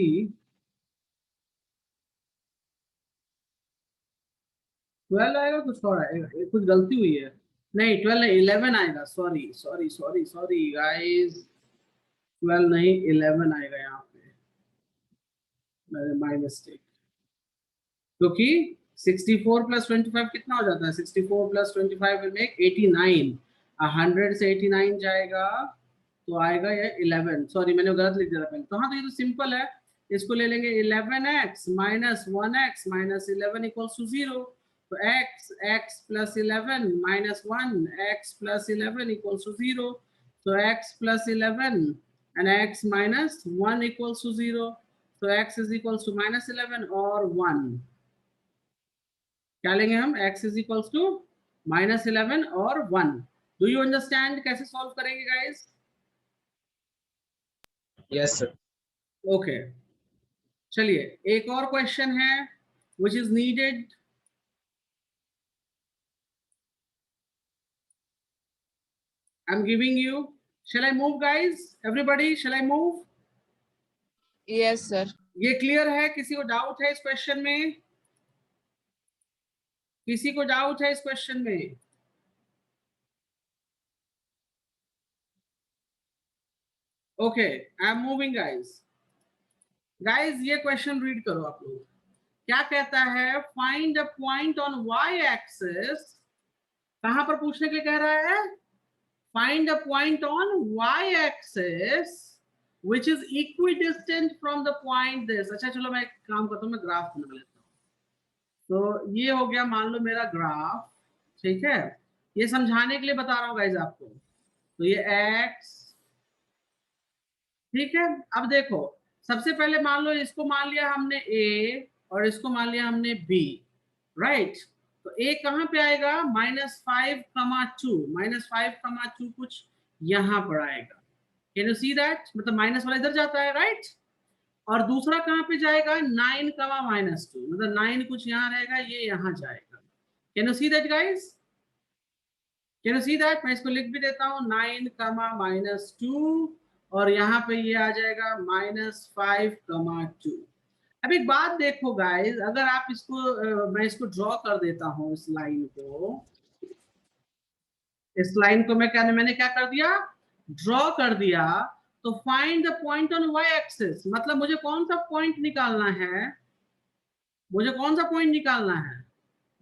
12 आएगा, कुछ और आएगा, कुछ गलती हुई है, नहीं 12 नहीं 11 आएगा, sorry sorry sorry sorry guys, 12 नहीं 11 आएगा यहाँ पे, माय मिस्टेक। क्योंकि 64 + 25 कितना हो जाता है, 64 + 25 विल मेक 89, 100 से 89 जाएगा तो आएगा ये 11, सॉरी मैंने गलत लिख दिया पहले। तो हाँ तो ये तो सिंपल है, इसको ले लेंगे 11x - 1x - 11 = 0। तो x + 11 - 1 x + 11 = 0। तो x + 11 and x - 1 = 0। तो x is equals to -11 और 1, क्या लेंगे हम, x is equals to -11 और 1। डू यू अंडरस्टैंड कैसे सॉल्व करेंगे गाइस। Yes, sir. ओके चलिए एक और क्वेश्चन है which is needed। I'm giving you, shall I move guys, everybody shall I move। Yes sir. ये क्लियर है, किसी को डाउट है इस क्वेश्चन में, किसी को डाउट है इस क्वेश्चन में। Okay I am moving guys. Guys ये क्वेश्चन रीड करो आप लोग, क्या कहता है, find a point on y axis, कहां पर पूछने के लिए कह रहा है, find a point on y-axis which is equidistant from the point this। अच्छा चलो मैं एक काम करता हूँ, मैं ग्राफ बना लेता हूँ। तो ये हो गया मान लो मेरा ग्राफ, ठीक है, ये समझाने के लिए बता रहा हूँ गाइज आपको। तो ये x, ठीक है। अब देखो सबसे पहले मान लो इसको मान लिया हमने a और इसको मान लिया हमने b राइट। तो a कहाँ पे आएगा, -5, 2 कुछ यहाँ पर आएगा। कैन यू सी दैट, मतलब माइनस वाला इधर जाता है राइट। और दूसरा कहाँ पे जाएगा, 9 कमा -2, मतलब 9 कुछ यहाँ रहेगा, ये यहाँ जाएगा। Can you see that guys, can you see that? मैं इसको लिख भी देता हूँ, 9 कमा -2, और यहाँ पे ये आ जाएगा -5 कमा 2। अब एक बात देखो गाइस, अगर आप इसको मैं इसको ड्रॉ कर देता हूँ, इस लाइन को, इस लाइन को मैंने क्या कर दिया, ड्रॉ कर दिया। तो find the point on Y axis, मतलब मुझे कौन सा पॉइंट निकालना है, मुझे कौन सा पॉइंट निकालना है,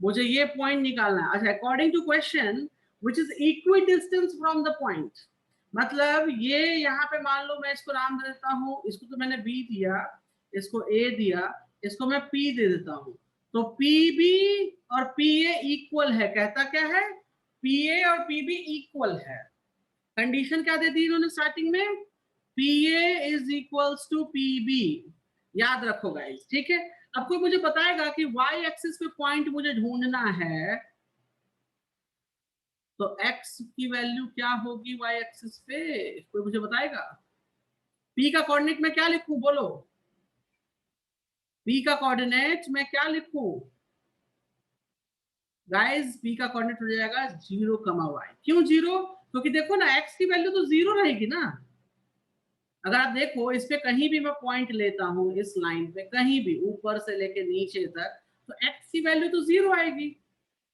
मुझे ये पॉइंट निकालना है। अच्छा, according to question which is equidistance from the point, मतलब ये यहाँ पे मान लो मैं इसको नाम दे देता हूँ, इसको तो मैंने बी दिया, इसको ए दिया, इसको मैं पी दे देता हूँ। तो पी बी और पी ए इक्वल है, कहता क्या है, पी ए और पी बी इक्वल है। कंडीशन क्या दे दी इन्होंने स्टार्टिंग में, P A is equals to P B, याद रखो गाइस, ठीक है। अब कोई मुझे बताएगा कि वाई एक्सिस पे पॉइंट मुझे ढूंढना है, तो x की वैल्यू क्या होगी y एक्सिस पे, कोई मुझे बताएगा? p का कोऑर्डिनेट मैं क्या लिखूं, बोलो, p का कोऑर्डिनेट मैं क्या लिखूं गाइस? p का कोऑर्डिनेट हो जाएगा 0 कमा y। क्यों 0? क्योंकि देखो ना, x की वैल्यू तो 0 रहेगी ना। अगर आप देखो इस पे कहीं भी मैं पॉइंट लेता हूं, इस लाइन पे कहीं भी ऊपर से लेके नीचे तक, तो x की वैल्यू तो 0 आएगी।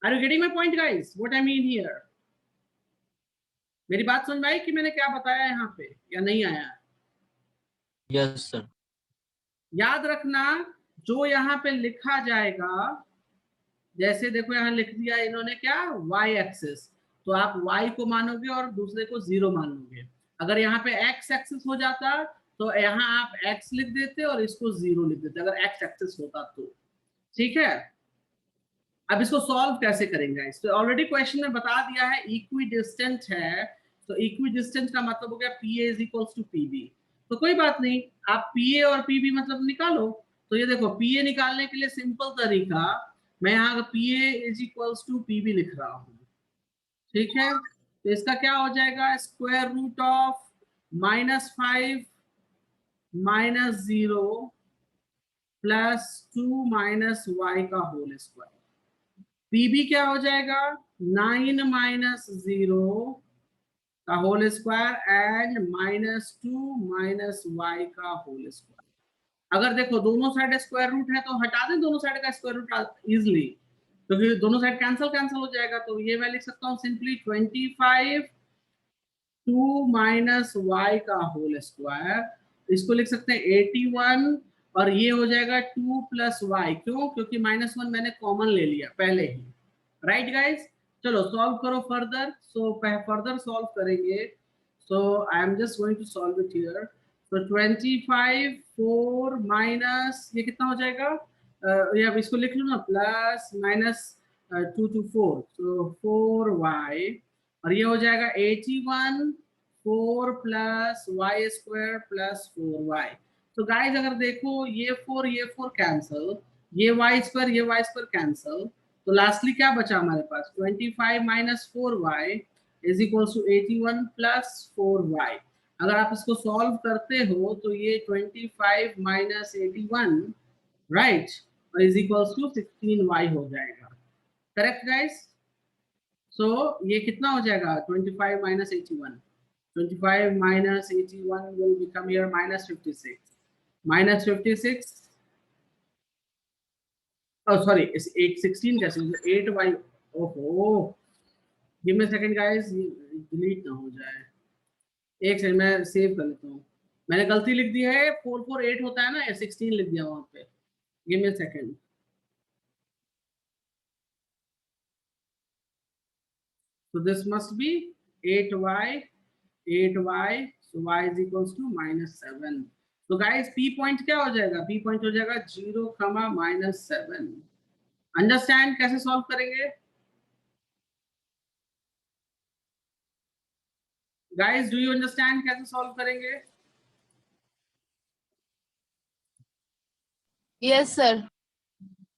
Are you getting my point guys, what I mean here? मेरी बात समझ में आई कि मैंने क्या बताया यहाँ पे, या नहीं आया? Yes sir. याद रखना, जो यहाँ पे लिखा जाएगा, जैसे देखो यहाँ लिख दिया इन्होंने क्या, y एक्सिस, तो आप y को मानोगे और दूसरे को 0 मानोगे। अगर यहाँ पे x एक्सिस हो जाता तो यहाँ आप x लिख देते और इसको 0 लिख देते, अगर x एक्सिस होता तो। ठीक है, अब इसको सॉल्व कैसे करेंगे? तो ऑलरेडी क्वेश्चन में बता दिया है, इक्वी डिस्टेंट है, तो इक्वी डिस्टेंट का मतलब हो गया P A is equals to P B. तो कोई बात नहीं, आप पी ए और पी बी मतलब निकालो। तो ये देखो, पी ए निकालने के लिए सिंपल तरीका, मैं यहाँ P A is equals to P B लिख रहा हूँ, ठीक है। तो इसका क्या हो जाएगा, स्क्वायर रूट ऑफ -5 -0 +2 -y का होल स्क्वायर। पीबी क्या हो जाएगा, 9 -0 का होल स्क्वायर एंड -2 -y का होल स्क्वायर। अगर देखो दोनों साइड स्क्वायर रूट है तो हटा दें दोनों साइड का स्क्वायर रूट इजिली, क्योंकि दोनों साइड कैंसिल कैंसिल हो जाएगा। तो ये मैं लिख सकता हूँ सिंपली 25 2 -y का होल स्क्वायर, इसको लिख सकते हैं 81, और ये हो जाएगा 2 + y। क्यों? क्योंकि -1 मैंने कॉमन ले लिया पहले ही, राइट गाइस। चलो सॉल्व करो फर्दर। सो फर्दर सॉल्व करेंगे, so I am just going to solve it here. तो 25 4 माइनस ये कितना हो जाएगा, ये अब इसको लिख लो ना, प्लस माइनस 2 to 4, तो 4y, और ये हो जाएगा 81 4 + y² + 4y। तो गाइस अगर देखो, ये 4 कैंसिल, ये y² कैंसिल, तो लास्टली क्या बचा हमारे पास, 25 - 4y is equals to 81 + 4y। अगर आप इसको सॉल्व करते हो तो ये 25 - 81, राइट, और इज इक्वल्स टू 16y हो जाएगा। Correct guys? सो ये कितना हो जाएगा, 25 - 81, 25 - 81 will become here -56, -56, oh sorry, इस 16 कैसे, 8y, ओहो, give me second guys, delete ना हो जाए, एक सेकंड मैं सेव कर लेता हूँ। मैंने गलती लिख दी है, 448 होता है ना, 16 लिख दिया वहां पे, give me second. So this must be 8y, 8y, so y is equals to -7। तो गाइस p पॉइंट क्या हो जाएगा, p पॉइंट हो जाएगा 0, -7। अंडरस्टैंड कैसे सॉल्व करेंगे गाइस, डू यू अंडरस्टैंड कैसे सॉल्व करेंगे? Yes sir.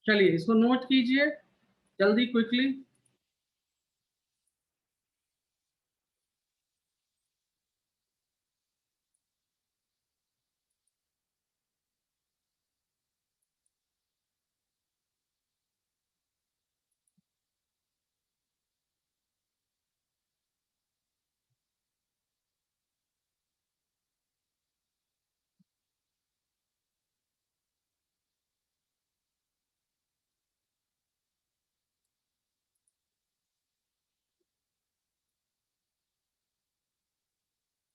चलिए इसको नोट कीजिए जल्दी, क्विकली।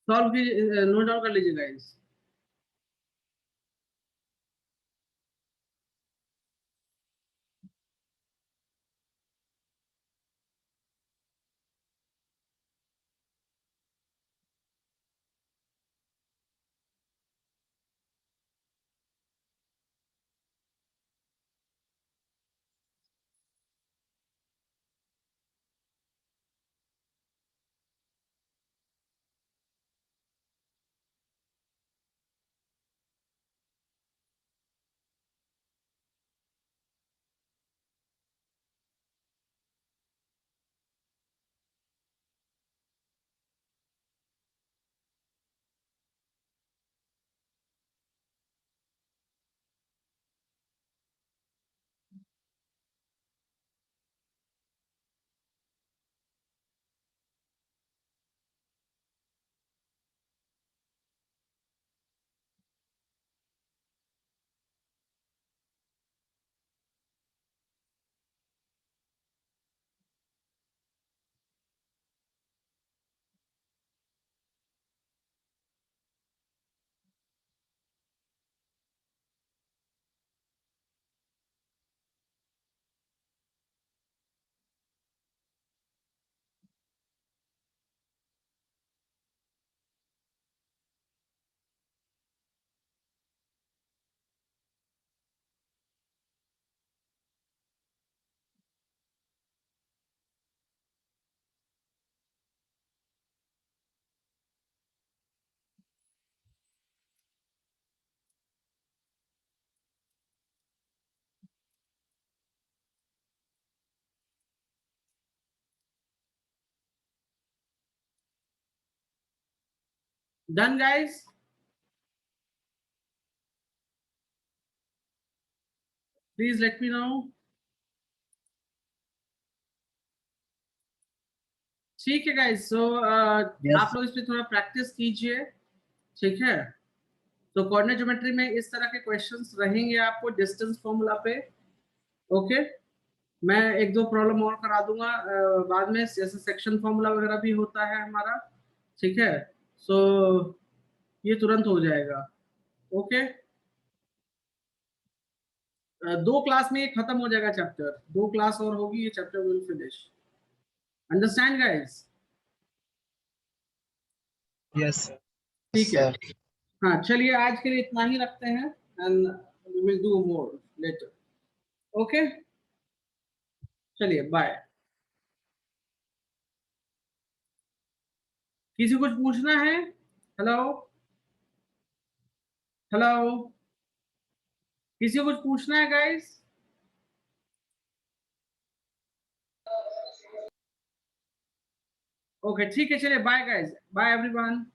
सॉल्व कीजिए, नोट डाउन कर लीजिए guys. Done guys, please let me know. ठीक है गाइस, सो आप लोग इस पे थोड़ा प्रैक्टिस कीजिए, ठीक है। तो कोऑर्डिनेट ज्योमेट्री में इस तरह के क्वेश्चंस रहेंगे आपको डिस्टेंस फॉर्मूला पे, ओके। मैं एक दो प्रॉब्लम और करा दूंगा बाद में, जैसे सेक्शन फॉर्मूला वगैरह भी होता है हमारा, ठीक है। सो ये तुरंत हो जाएगा, ओके। दो क्लास में ये खत्म हो जाएगा चैप्टर, दो क्लास और होगी, ये chapter will finish. Understand guys? Yes ठीक है, सर। हाँ चलिए आज के लिए इतना ही रखते हैं, and we will do more later, okay. चलिए बाय। किसी कुछ पूछना है? हेलो हेलो, किसी को कुछ पूछना है गाइस? ओके ठीक है, चलिए बाय गाइस, बाय एवरीवन।